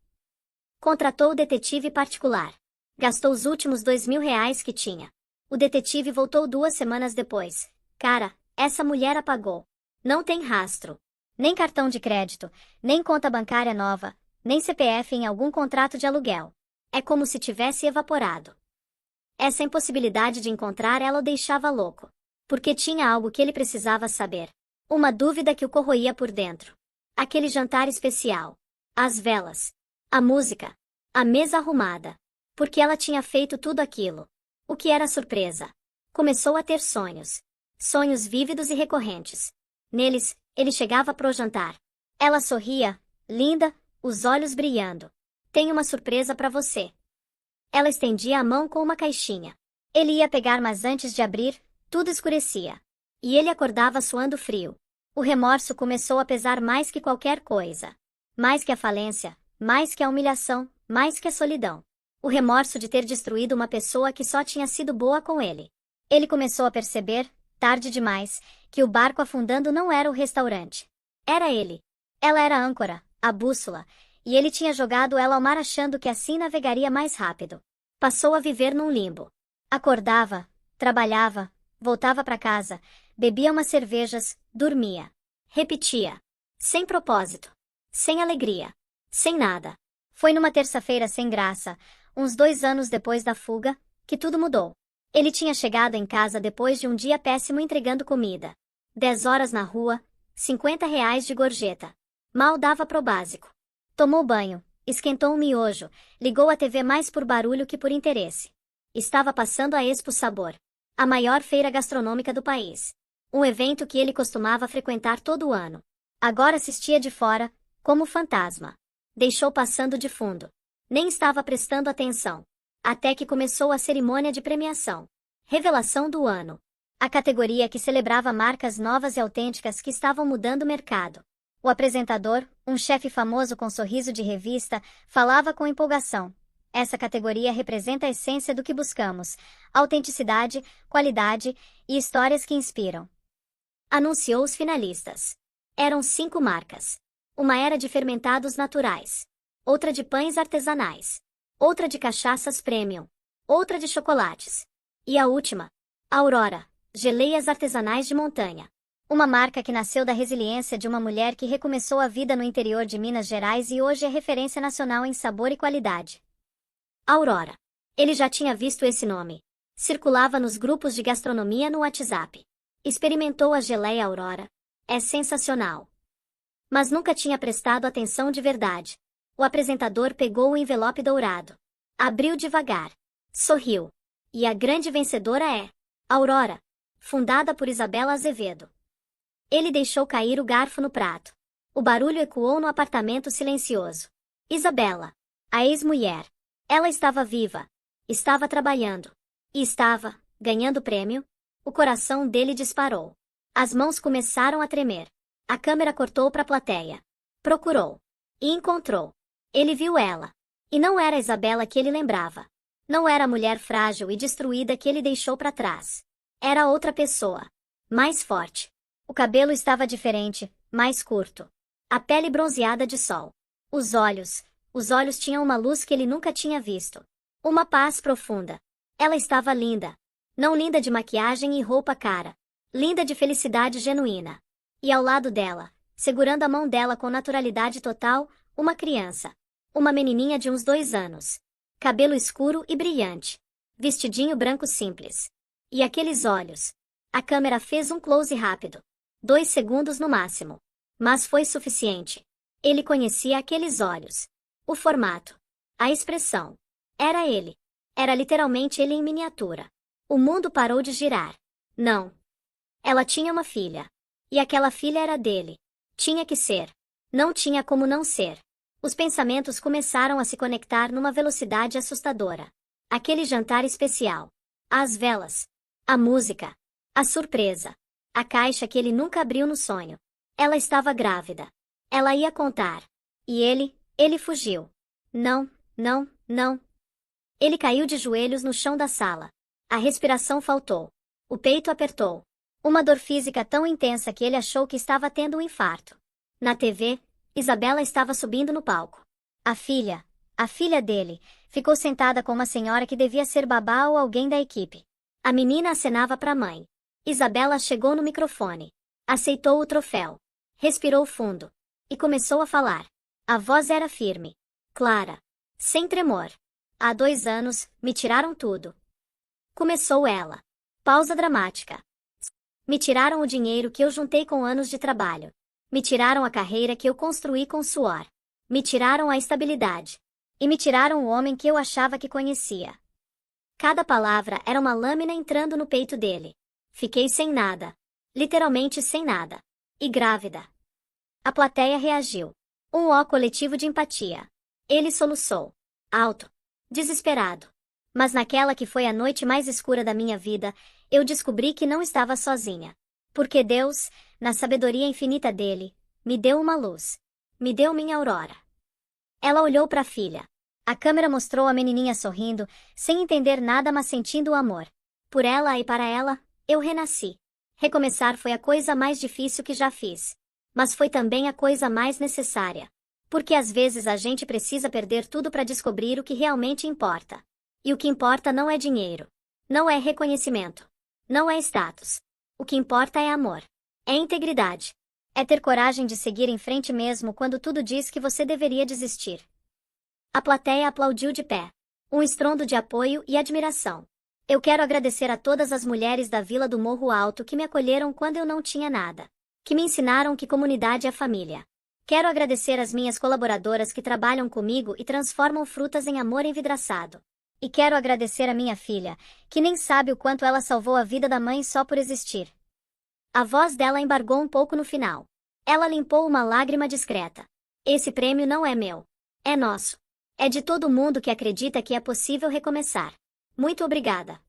Contratou o detetive particular. Gastou os últimos R$ 2.000 que tinha. O detetive voltou 2 semanas depois. "Cara, essa mulher apagou. Não tem rastro. Nem cartão de crédito, nem conta bancária nova, nem CPF em algum contrato de aluguel. É como se tivesse evaporado. Essa impossibilidade de encontrar ela o deixava louco. Porque tinha algo que ele precisava saber. Uma dúvida que o corroía por dentro. Aquele jantar especial. As velas. A música. A mesa arrumada. Porque ela tinha feito tudo aquilo. O que era surpresa? Começou a ter sonhos. Sonhos vívidos e recorrentes. Neles, ele chegava pro jantar. Ela sorria, linda, os olhos brilhando. Tenho uma surpresa para você. Ela estendia a mão com uma caixinha. Ele ia pegar, mas antes de abrir, tudo escurecia. E ele acordava suando frio. O remorso começou a pesar mais que qualquer coisa. Mais que a falência, mais que a humilhação, mais que a solidão. O remorso de ter destruído uma pessoa que só tinha sido boa com ele. Ele começou a perceber, tarde demais, que o barco afundando não era o restaurante. Era ele. Ela era a âncora, a bússola, e ele tinha jogado ela ao mar achando que assim navegaria mais rápido. Passou a viver num limbo. Acordava, trabalhava, voltava para casa, bebia umas cervejas, dormia. Repetia. Sem propósito. Sem alegria. Sem nada. Foi numa terça-feira sem graça, uns 2 anos depois da fuga, que tudo mudou. Ele tinha chegado em casa depois de um dia péssimo entregando comida. 10 horas na rua, R$ 50 de gorjeta. Mal dava pro básico. Tomou banho, esquentou um miojo, ligou a TV mais por barulho que por interesse. Estava passando a Expo Sabor, a maior feira gastronômica do país. Um evento que ele costumava frequentar todo ano. Agora assistia de fora, como fantasma. Deixou passando de fundo. Nem estava prestando atenção. Até que começou a cerimônia de premiação. Revelação do ano. A categoria que celebrava marcas novas e autênticas que estavam mudando o mercado. O apresentador, um chefe famoso com sorriso de revista, falava com empolgação. Essa categoria representa a essência do que buscamos: autenticidade, qualidade e histórias que inspiram. Anunciou os finalistas. Eram 5 marcas. Uma era de fermentados naturais. Outra de pães artesanais. Outra de cachaças premium. Outra de chocolates. E a última, Aurora, geleias artesanais de montanha. Uma marca que nasceu da resiliência de uma mulher que recomeçou a vida no interior de Minas Gerais e hoje é referência nacional em sabor e qualidade. Aurora. Ele já tinha visto esse nome. Circulava nos grupos de gastronomia no WhatsApp. Experimentou a geleia Aurora. É sensacional. Mas nunca tinha prestado atenção de verdade. O apresentador pegou o envelope dourado. Abriu devagar. Sorriu. E a grande vencedora é Aurora, fundada por Isabela Azevedo. Ele deixou cair o garfo no prato. O barulho ecoou no apartamento silencioso. Isabela, a ex-mulher. Ela estava viva. Estava trabalhando. E estava, ganhando prêmio. O coração dele disparou. As mãos começaram a tremer. A câmera cortou para a plateia. Procurou. E encontrou. Ele viu ela. E não era a Isabela que ele lembrava. Não era a mulher frágil e destruída que ele deixou para trás. Era outra pessoa. Mais forte. O cabelo estava diferente, mais curto. A pele bronzeada de sol. Os olhos tinham uma luz que ele nunca tinha visto. Uma paz profunda. Ela estava linda. Não linda de maquiagem e roupa cara. Linda de felicidade genuína. E ao lado dela, segurando a mão dela com naturalidade total, uma criança. Uma menininha de uns 2 anos. Cabelo escuro e brilhante. Vestidinho branco simples. E aqueles olhos. A câmera fez um close rápido. 2 segundos no máximo. Mas foi suficiente. Ele conhecia aqueles olhos. O formato. A expressão. Era ele. Era literalmente ele em miniatura. O mundo parou de girar. Não. Ela tinha uma filha. E aquela filha era dele. Tinha que ser. Não tinha como não ser. Os pensamentos começaram a se conectar numa velocidade assustadora. Aquele jantar especial. As velas. A música. A surpresa. A caixa que ele nunca abriu no sonho. Ela estava grávida. Ela ia contar. E ele fugiu. Não, não, não. Ele caiu de joelhos no chão da sala. A respiração faltou. O peito apertou. Uma dor física tão intensa que ele achou que estava tendo um infarto. Na TV, Isabela estava subindo no palco. A filha dele, ficou sentada com uma senhora que devia ser babá ou alguém da equipe. A menina acenava para a mãe. Isabela chegou no microfone. Aceitou o troféu. Respirou fundo. E começou a falar. A voz era firme. Clara. Sem tremor. Há 2 anos, me tiraram tudo. Começou ela. Pausa dramática. Me tiraram o dinheiro que eu juntei com anos de trabalho. Me tiraram a carreira que eu construí com suor. Me tiraram a estabilidade. E me tiraram o homem que eu achava que conhecia. Cada palavra era uma lâmina entrando no peito dele. Fiquei sem nada. Literalmente sem nada. E grávida. A plateia reagiu. Um ó coletivo de empatia. Ele soluçou. Alto. Desesperado. Mas naquela que foi a noite mais escura da minha vida, eu descobri que não estava sozinha. Porque Deus, na sabedoria infinita dele, me deu uma luz. Me deu minha aurora. Ela olhou para a filha. A câmera mostrou a menininha sorrindo, sem entender nada mas sentindo o amor. Por ela e para ela, eu renasci. Recomeçar foi a coisa mais difícil que já fiz. Mas foi também a coisa mais necessária. Porque às vezes a gente precisa perder tudo para descobrir o que realmente importa. E o que importa não é dinheiro. Não é reconhecimento. Não é status. O que importa é amor. É integridade. É ter coragem de seguir em frente mesmo quando tudo diz que você deveria desistir. A plateia aplaudiu de pé. Um estrondo de apoio e admiração. Eu quero agradecer a todas as mulheres da Vila do Morro Alto que me acolheram quando eu não tinha nada. Que me ensinaram que comunidade é família. Quero agradecer as minhas colaboradoras que trabalham comigo e transformam frutas em amor envidraçado. E quero agradecer a minha filha, que nem sabe o quanto ela salvou a vida da mãe só por existir. A voz dela embargou um pouco no final. Ela limpou uma lágrima discreta. Esse prêmio não é meu. É nosso. É de todo mundo que acredita que é possível recomeçar. Muito obrigada.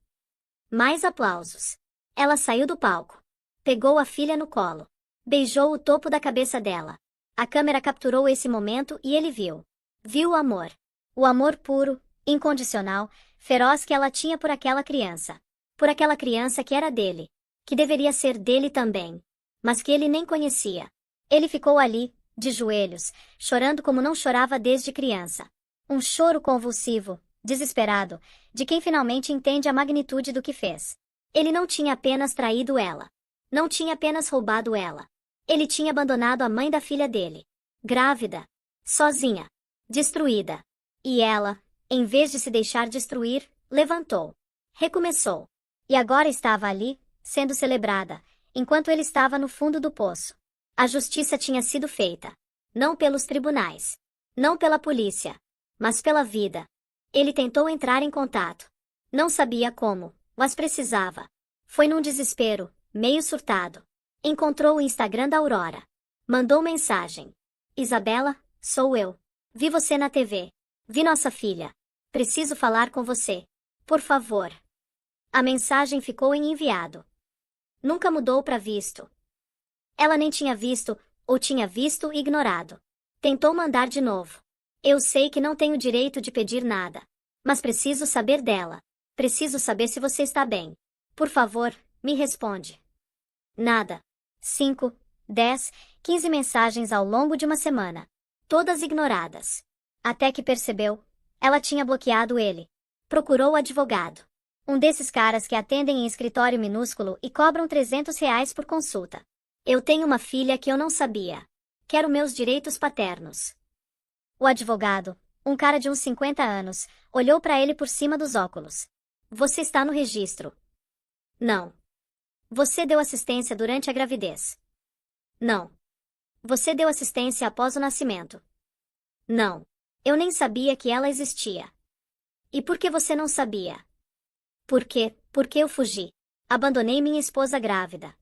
Mais aplausos. Ela saiu do palco. Pegou a filha no colo. Beijou o topo da cabeça dela. A câmera capturou esse momento e ele viu. Viu o amor. O amor puro, incondicional, feroz que ela tinha por aquela criança. Por aquela criança que era dele. Que deveria ser dele também. Mas que ele nem conhecia. Ele ficou ali, de joelhos, chorando como não chorava desde criança. Um choro convulsivo, desesperado, de quem finalmente entende a magnitude do que fez. Ele não tinha apenas traído ela. Não tinha apenas roubado ela. Ele tinha abandonado a mãe da filha dele. Grávida. Sozinha. Destruída. E ela, em vez de se deixar destruir, levantou. Recomeçou. E agora estava ali, sendo celebrada, enquanto ele estava no fundo do poço. A justiça tinha sido feita. Não pelos tribunais. Não pela polícia. Mas pela vida. Ele tentou entrar em contato. Não sabia como, mas precisava. Foi num desespero, meio surtado. Encontrou o Instagram da Aurora. Mandou mensagem. Isabela, sou eu. Vi você na TV. Vi nossa filha. Preciso falar com você. Por favor. A mensagem ficou em enviado. Nunca mudou para visto. Ela nem tinha visto, ou tinha visto e ignorado. Tentou mandar de novo. Eu sei que não tenho direito de pedir nada. Mas preciso saber dela. Preciso saber se você está bem. Por favor, me responde. Nada. 5, 10, 15 mensagens ao longo de uma semana. Todas ignoradas. Até que percebeu. Ela tinha bloqueado ele. Procurou o advogado. Um desses caras que atendem em escritório minúsculo e cobram R$ 300 por consulta. Eu tenho uma filha que eu não sabia. Quero meus direitos paternos. O advogado, um cara de uns 50 anos, olhou para ele por cima dos óculos. Você está no registro. Não. Você deu assistência durante a gravidez. Não. Você deu assistência após o nascimento. Não. Eu nem sabia que ela existia. E por que você não sabia? Por quê? Porque eu fugi. Abandonei minha esposa grávida.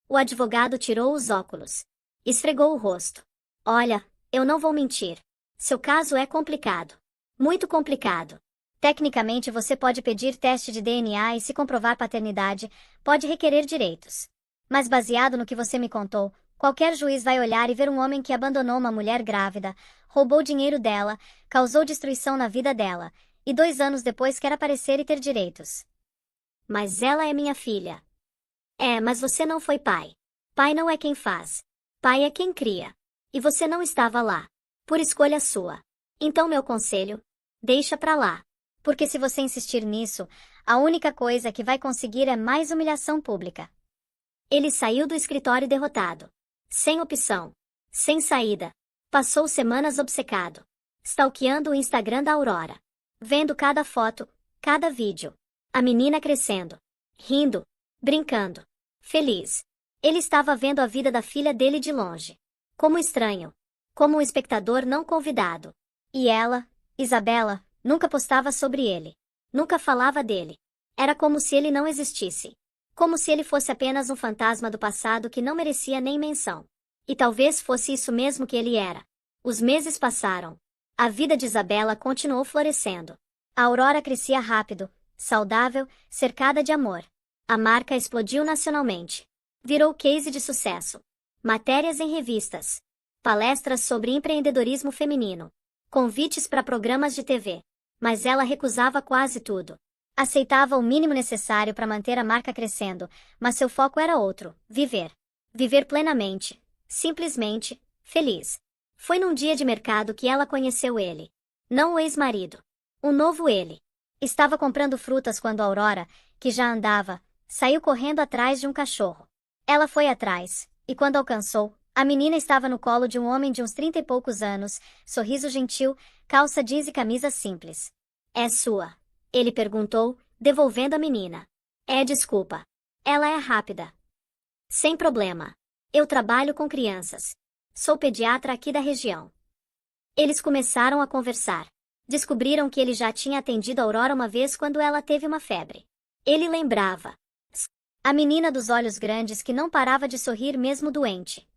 O advogado tirou os óculos. Esfregou o rosto. Olha, eu não vou mentir. Seu caso é complicado. Muito complicado. Tecnicamente você pode pedir teste de DNA e se comprovar paternidade, pode requerer direitos. Mas baseado no que você me contou, qualquer juiz vai olhar e ver um homem que abandonou uma mulher grávida, roubou dinheiro dela, causou destruição na vida dela, e 2 anos depois quer aparecer e ter direitos. Mas ela é minha filha. É, mas você não foi pai. Pai não é quem faz. Pai é quem cria. E você não estava lá. Por escolha sua. Então meu conselho? Deixa pra lá. Porque se você insistir nisso, a única coisa que vai conseguir é mais humilhação pública. Ele saiu do escritório derrotado. Sem opção. Sem saída. Passou semanas obcecado. Stalkeando o Instagram da Aurora. Vendo cada foto, cada vídeo. A menina crescendo. Rindo. Brincando. Feliz. Ele estava vendo a vida da filha dele de longe. Como estranho. Como um espectador não convidado. E ela, Isabela, nunca postava sobre ele. Nunca falava dele. Era como se ele não existisse. Como se ele fosse apenas um fantasma do passado que não merecia nem menção. E talvez fosse isso mesmo que ele era. Os meses passaram. A vida de Isabela continuou florescendo. A Aurora crescia rápido, saudável, cercada de amor. A marca explodiu nacionalmente. Virou case de sucesso. Matérias em revistas. Palestras sobre empreendedorismo feminino. Convites para programas de TV. Mas ela recusava quase tudo. Aceitava o mínimo necessário para manter a marca crescendo, mas seu foco era outro: viver. Viver plenamente. Simplesmente, feliz. Foi num dia de mercado que ela conheceu ele. Não o ex-marido. Um novo ele. Estava comprando frutas quando Aurora, que já andava, saiu correndo atrás de um cachorro. Ela foi atrás, e quando alcançou, a menina estava no colo de um homem de uns 30 e poucos anos, sorriso gentil, calça jeans e camisa simples. É sua? Ele perguntou, devolvendo a menina. É, desculpa. Ela é rápida. Sem problema. Eu trabalho com crianças. Sou pediatra aqui da região. Eles começaram a conversar. Descobriram que ele já tinha atendido a Aurora uma vez quando ela teve uma febre. Ele lembrava. A menina dos olhos grandes que não parava de sorrir mesmo doente.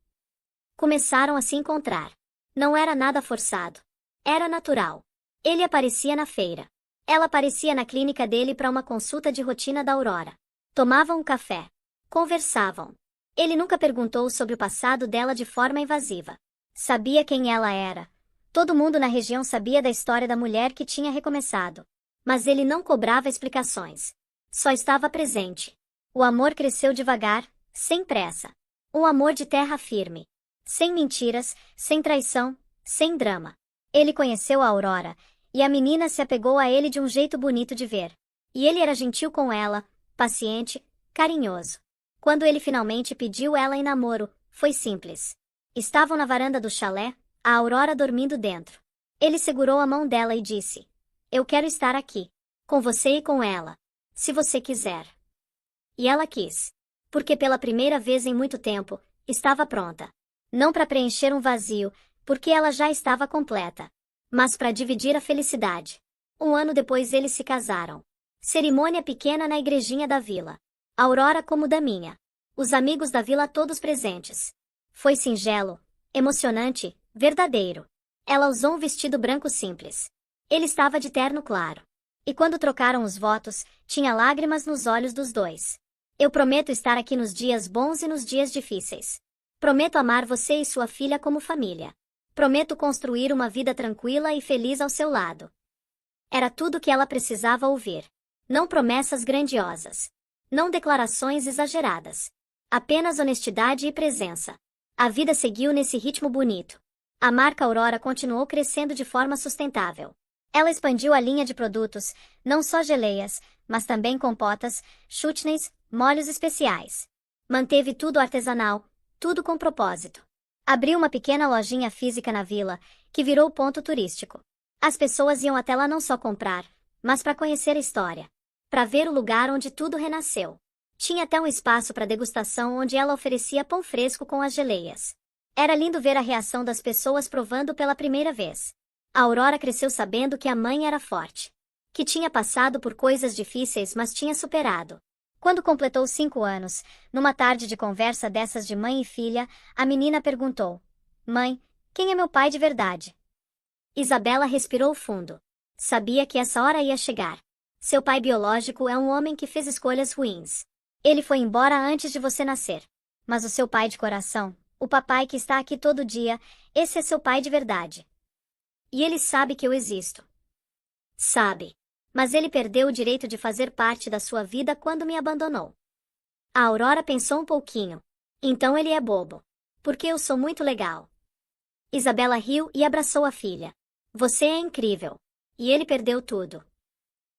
Começaram a se encontrar. Não era nada forçado. Era natural. Ele aparecia na feira. Ela aparecia na clínica dele para uma consulta de rotina da Aurora. Tomavam um café. Conversavam. Ele nunca perguntou sobre o passado dela de forma invasiva. Sabia quem ela era. Todo mundo na região sabia da história da mulher que tinha recomeçado. Mas ele não cobrava explicações. Só estava presente. O amor cresceu devagar, sem pressa. Um amor de terra firme. Sem mentiras, sem traição, sem drama. Ele conheceu a Aurora, e a menina se apegou a ele de um jeito bonito de ver. E ele era gentil com ela, paciente, carinhoso. Quando ele finalmente pediu ela em namoro, foi simples. Estavam na varanda do chalé, a Aurora dormindo dentro. Ele segurou a mão dela e disse: Eu quero estar aqui. Com você e com ela. Se você quiser. E ela quis. Porque pela primeira vez em muito tempo, estava pronta. Não para preencher um vazio, porque ela já estava completa. Mas para dividir a felicidade. Um ano depois eles se casaram. Cerimônia pequena na igrejinha da vila. Aurora como daminha. Os amigos da vila todos presentes. Foi singelo, emocionante, verdadeiro. Ela usou um vestido branco simples. Ele estava de terno claro. E quando trocaram os votos, tinha lágrimas nos olhos dos dois. Eu prometo estar aqui nos dias bons e nos dias difíceis. Prometo amar você e sua filha como família. Prometo construir uma vida tranquila e feliz ao seu lado. Era tudo que ela precisava ouvir. Não promessas grandiosas. Não declarações exageradas. Apenas honestidade e presença. A vida seguiu nesse ritmo bonito. A marca Aurora continuou crescendo de forma sustentável. Ela expandiu a linha de produtos, não só geleias, mas também compotas, chutneys, molhos especiais. Manteve tudo artesanal, tudo com propósito. Abriu uma pequena lojinha física na vila, que virou ponto turístico. As pessoas iam até lá não só comprar, mas para conhecer a história. Para ver o lugar onde tudo renasceu. Tinha até um espaço para degustação onde ela oferecia pão fresco com as geleias. Era lindo ver a reação das pessoas provando pela primeira vez. A Aurora cresceu sabendo que a mãe era forte. Que tinha passado por coisas difíceis, mas tinha superado. Quando completou 5 anos, numa tarde de conversa dessas de mãe e filha, a menina perguntou: Mãe, quem é meu pai de verdade? Isabela respirou fundo. Sabia que essa hora ia chegar. Seu pai biológico é um homem que fez escolhas ruins. Ele foi embora antes de você nascer. Mas o seu pai de coração, o papai que está aqui todo dia, esse é seu pai de verdade. E ele sabe que eu existo. Sabe. Mas ele perdeu o direito de fazer parte da sua vida quando me abandonou. A Aurora pensou um pouquinho. Então ele é bobo. Porque eu sou muito legal. Isabela riu e abraçou a filha. Você é incrível. E ele perdeu tudo.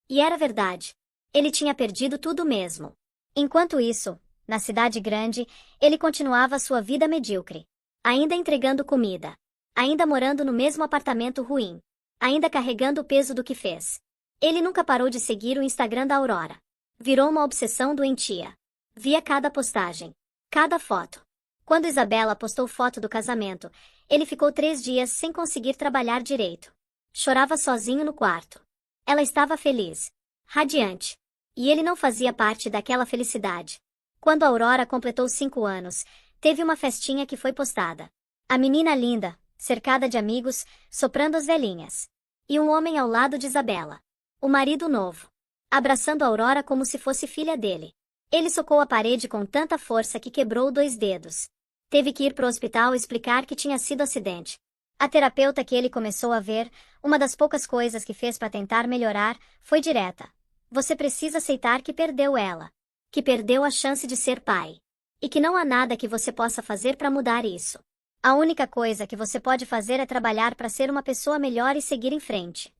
E era verdade. Ele tinha perdido tudo mesmo. Enquanto isso, Na cidade grande, ele continuava sua vida medíocre. Ainda entregando comida. Ainda morando no mesmo apartamento ruim. Ainda carregando o peso do que fez. Ele nunca parou de seguir o Instagram da Aurora. Virou uma obsessão doentia. Via cada postagem. Cada foto. Quando Isabela postou foto do casamento, ele ficou 3 dias sem conseguir trabalhar direito. Chorava sozinho no quarto. Ela estava feliz. Radiante. E ele não fazia parte daquela felicidade. Quando a Aurora completou 5 anos, teve uma festinha que foi postada. A menina linda, cercada de amigos, soprando as velhinhas. E um homem ao lado de Isabela. O marido novo. Abraçando a Aurora como se fosse filha dele. Ele socou a parede com tanta força que quebrou 2 dedos. Teve que ir pro hospital explicar que tinha sido acidente. A terapeuta que ele começou a ver, uma das poucas coisas que fez para tentar melhorar, foi direta. Você precisa aceitar que perdeu ela. Que perdeu a chance de ser pai. E que não há nada que você possa fazer para mudar isso. A única coisa que você pode fazer é trabalhar para ser uma pessoa melhor e seguir em frente.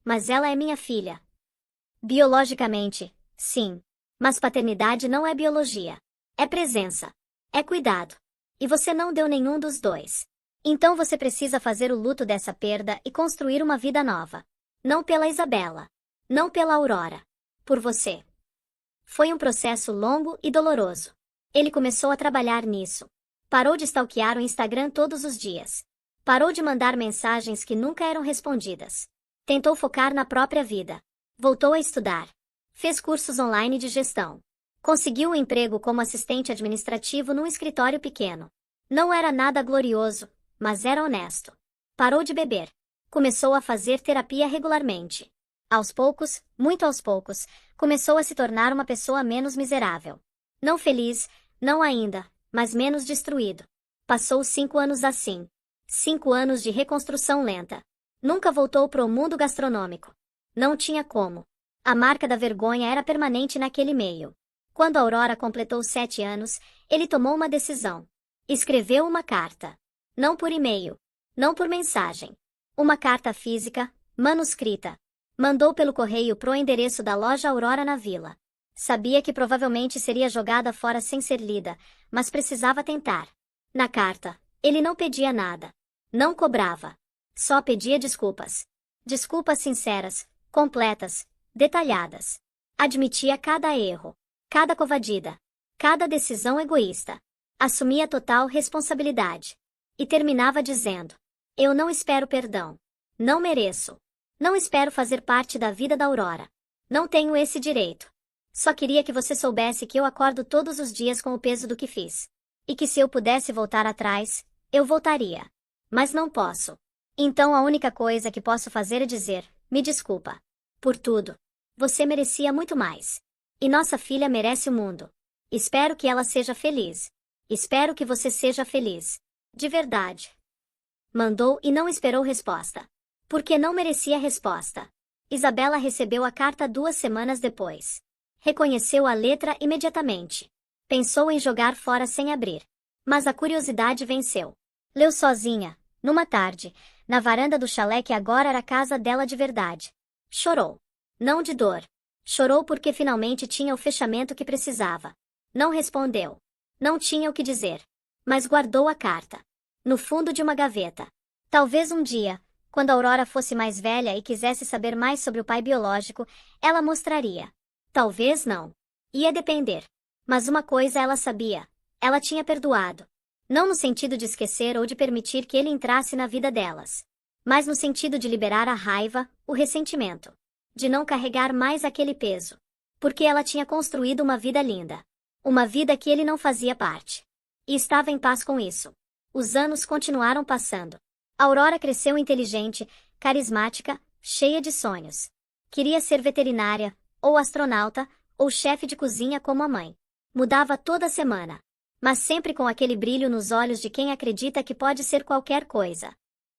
Mas ela é minha filha. Biologicamente, sim. Mas paternidade não é biologia. É presença. É cuidado. E você não deu nenhum dos dois. Então você precisa fazer o luto dessa perda e construir uma vida nova. Não pela Isabela. Não pela Aurora. Por você. Foi um processo longo e doloroso. Ele começou a trabalhar nisso. Parou de stalkear o Instagram todos os dias. Parou de mandar mensagens que nunca eram respondidas. Tentou focar na própria vida. Voltou a estudar. Fez cursos online de gestão. Conseguiu um emprego como assistente administrativo num escritório pequeno. Não era nada glorioso, mas era honesto. Parou de beber. Começou a fazer terapia regularmente. Aos poucos, muito aos poucos, começou a se tornar uma pessoa menos miserável. Não feliz, não ainda, mas menos destruído. Passou 5 anos assim. 5 anos de reconstrução lenta. Nunca voltou pro mundo gastronômico. Não tinha como. A marca da vergonha era permanente naquele meio. Quando a Aurora completou 7 anos, ele tomou uma decisão. Escreveu uma carta. Não por e-mail. Não por mensagem. Uma carta física, manuscrita. Mandou pelo correio pro endereço da loja Aurora na vila. Sabia que provavelmente seria jogada fora sem ser lida, mas precisava tentar. Na carta, ele não pedia nada. Não cobrava. Só pedia desculpas. Desculpas sinceras, completas, detalhadas. Admitia cada erro, cada covadida, cada decisão egoísta. Assumia total responsabilidade. E terminava dizendo: eu não espero perdão. Não mereço. Não espero fazer parte da vida da Aurora. Não tenho esse direito. Só queria que você soubesse que eu acordo todos os dias com o peso do que fiz. E que se eu pudesse voltar atrás, eu voltaria. Mas não posso. Então a única coisa que posso fazer é dizer: me desculpa. Por tudo. Você merecia muito mais. E nossa filha merece o mundo. Espero que ela seja feliz. Espero que você seja feliz. De verdade. Mandou e não esperou resposta. Porque não merecia resposta. Isabela recebeu a carta 2 semanas depois. Reconheceu a letra imediatamente. Pensou em jogar fora sem abrir. Mas a curiosidade venceu. Leu sozinha, numa tarde, na varanda do chalé que agora era a casa dela de verdade. Chorou. Não de dor. Chorou porque finalmente tinha o fechamento que precisava. Não respondeu. Não tinha o que dizer. Mas guardou a carta. No fundo de uma gaveta. Talvez um dia, quando a Aurora fosse mais velha e quisesse saber mais sobre o pai biológico, ela mostraria. Talvez não. Ia depender. Mas uma coisa ela sabia. Ela tinha perdoado. Não no sentido de esquecer ou de permitir que ele entrasse na vida delas. Mas no sentido de liberar a raiva, o ressentimento. De não carregar mais aquele peso. Porque ela tinha construído uma vida linda. Uma vida que ele não fazia parte. E estava em paz com isso. Os anos continuaram passando. Aurora cresceu inteligente, carismática, cheia de sonhos. Queria ser veterinária, ou astronauta, ou chefe de cozinha como a mãe. Mudava toda semana. Mas sempre com aquele brilho nos olhos de quem acredita que pode ser qualquer coisa.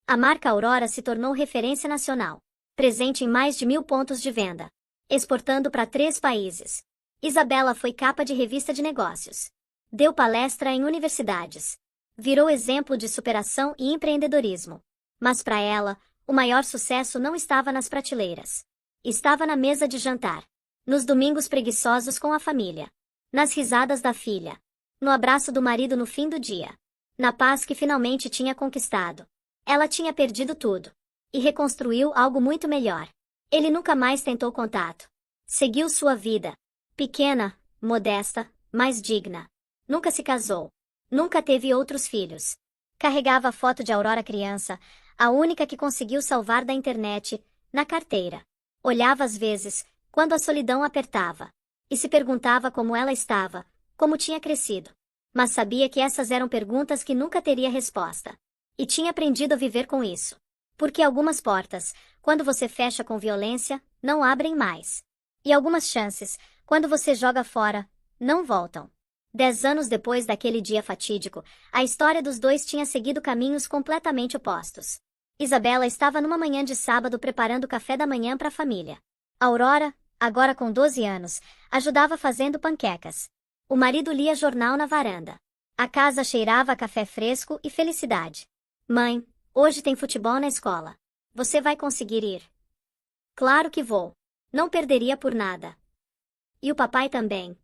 A marca Aurora se tornou referência nacional. Presente em mais de 1000 pontos de venda. Exportando para 3 países. Isabela foi capa de revista de negócios. Deu palestra em universidades. Virou exemplo de superação e empreendedorismo. Mas para ela, o maior sucesso não estava nas prateleiras. Estava na mesa de jantar. Nos domingos preguiçosos com a família. nas risadas da filha, no abraço do marido no fim do dia, na paz que finalmente tinha conquistado. Ela tinha perdido tudo e reconstruiu algo muito melhor. Ele nunca mais tentou contato. Seguiu sua vida, pequena, modesta, mas digna. Nunca se casou. Nunca teve outros filhos. Carregava a foto de Aurora criança, a única que conseguiu salvar da internet, na carteira. Olhava às vezes, quando a solidão apertava, e se perguntava como ela estava, como tinha crescido. Mas sabia que essas eram perguntas que nunca teria resposta. E tinha aprendido a viver com isso. Porque algumas portas, quando você fecha com violência, não abrem mais. E algumas chances, quando você joga fora, não voltam. 10 anos depois daquele dia fatídico, a história dos dois tinha seguido caminhos completamente opostos. Isabela estava numa manhã de sábado preparando o café da manhã para a família. Aurora, agora com 12 anos, ajudava fazendo panquecas. O marido lia jornal na varanda. A casa cheirava a café fresco e felicidade. Mãe, hoje tem futebol na escola. Você vai conseguir ir? Claro que vou. Não perderia por nada. E o papai também.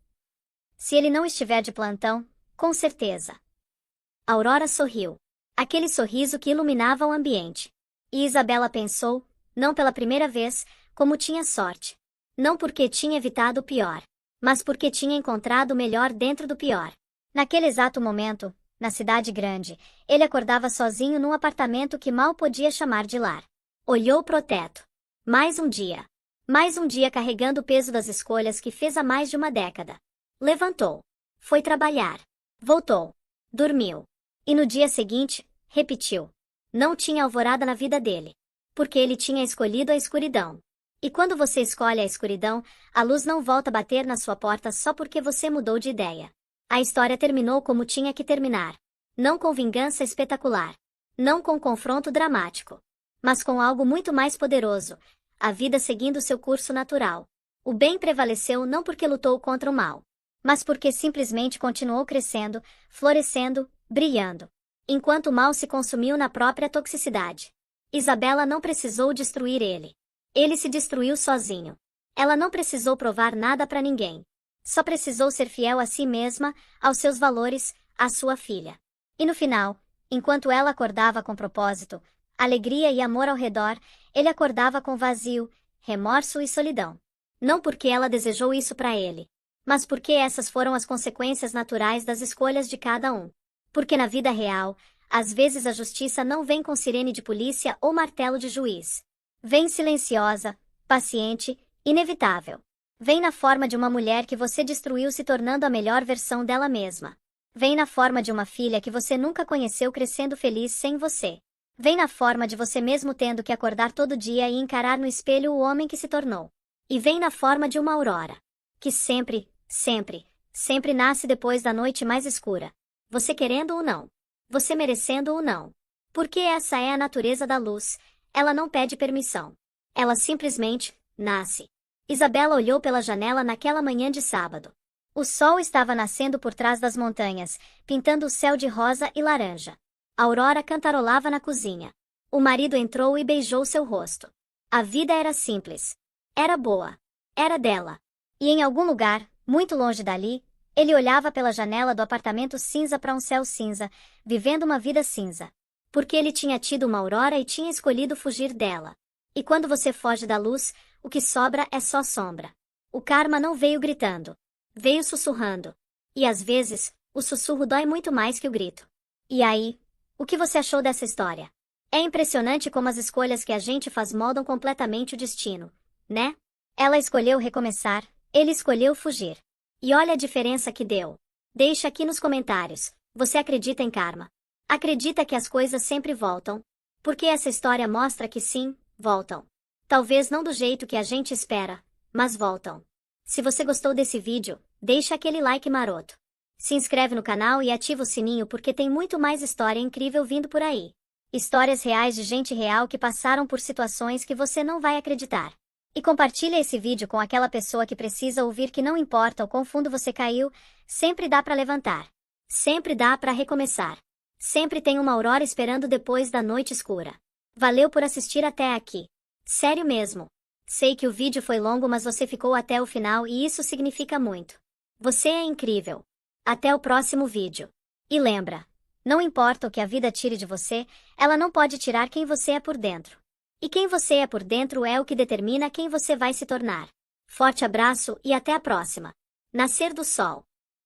Se ele não estiver de plantão, com certeza. Aurora sorriu. Aquele sorriso que iluminava o ambiente. E Isabela pensou, não pela primeira vez, como tinha sorte. Não porque tinha evitado o pior, mas porque tinha encontrado o melhor dentro do pior. Naquele exato momento, na cidade grande, ele acordava sozinho num apartamento que mal podia chamar de lar. Olhou pro teto. Mais um dia. Mais um dia carregando o peso das escolhas que fez há mais de uma década. Levantou. Foi trabalhar. Voltou. Dormiu. E no dia seguinte, repetiu. Não tinha alvorada na vida dele. Porque ele tinha escolhido a escuridão. E quando você escolhe a escuridão, a luz não volta a bater na sua porta só porque você mudou de ideia. A história terminou como tinha que terminar. Não com vingança espetacular. Não com confronto dramático. Mas com algo muito mais poderoso. A vida seguindo seu curso natural. O bem prevaleceu não porque lutou contra o mal, mas porque simplesmente continuou crescendo, florescendo, brilhando. Enquanto o mal se consumiu na própria toxicidade. Isabela não precisou destruir ele. Ele se destruiu sozinho. Ela não precisou provar nada para ninguém. Só precisou ser fiel a si mesma, aos seus valores, à sua filha. E no final, enquanto ela acordava com propósito, alegria e amor ao redor, ele acordava com vazio, remorso e solidão. Não porque ela desejou isso para ele, mas porque essas foram as consequências naturais das escolhas de cada um. Porque na vida real, às vezes a justiça não vem com sirene de polícia ou martelo de juiz. Vem silenciosa, paciente, inevitável. Vem na forma de uma mulher que você destruiu se tornando a melhor versão dela mesma. Vem na forma de uma filha que você nunca conheceu crescendo feliz sem você. Vem na forma de você mesmo tendo que acordar todo dia e encarar no espelho o homem que se tornou. E vem na forma de uma aurora. Que sempre, sempre, sempre nasce depois da noite mais escura. Você querendo ou não. Você merecendo ou não. Porque essa é a natureza da luz. Ela não pede permissão. Ela simplesmente nasce. Isabela olhou pela janela naquela manhã de sábado. O sol estava nascendo por trás das montanhas, pintando o céu de rosa e laranja. Aurora cantarolava na cozinha. O marido entrou e beijou seu rosto. A vida era simples. Era boa. Era dela. E em algum lugar, muito longe dali, ele olhava pela janela do apartamento cinza para um céu cinza, vivendo uma vida cinza. Porque ele tinha tido uma aurora e tinha escolhido fugir dela. E quando você foge da luz, o que sobra é só sombra. O karma não veio gritando. Veio sussurrando. E às vezes, o sussurro dói muito mais que o grito. E aí, o que você achou dessa história? É impressionante como as escolhas que a gente faz moldam completamente o destino, né? Ela escolheu recomeçar, ele escolheu fugir. E olha a diferença que deu. Deixa aqui nos comentários, você acredita em karma? Acredita que as coisas sempre voltam? Porque essa história mostra que sim, voltam. Talvez não do jeito que a gente espera, mas voltam. Se você gostou desse vídeo, deixa aquele like maroto. Se inscreve no canal e ativa o sininho porque tem muito mais história incrível vindo por aí. Histórias reais de gente real que passaram por situações que você não vai acreditar. E compartilha esse vídeo com aquela pessoa que precisa ouvir que não importa o quão fundo você caiu, sempre dá para levantar. Sempre dá para recomeçar. Sempre tem uma aurora esperando depois da noite escura. Valeu por assistir até aqui. Sério mesmo. Sei que o vídeo foi longo, mas você ficou até o final e isso significa muito. Você é incrível. Até o próximo vídeo. E lembra, não importa o que a vida tire de você, ela não pode tirar quem você é por dentro. E quem você é por dentro é o que determina quem você vai se tornar. Forte abraço e até a próxima. Nascer do Sol.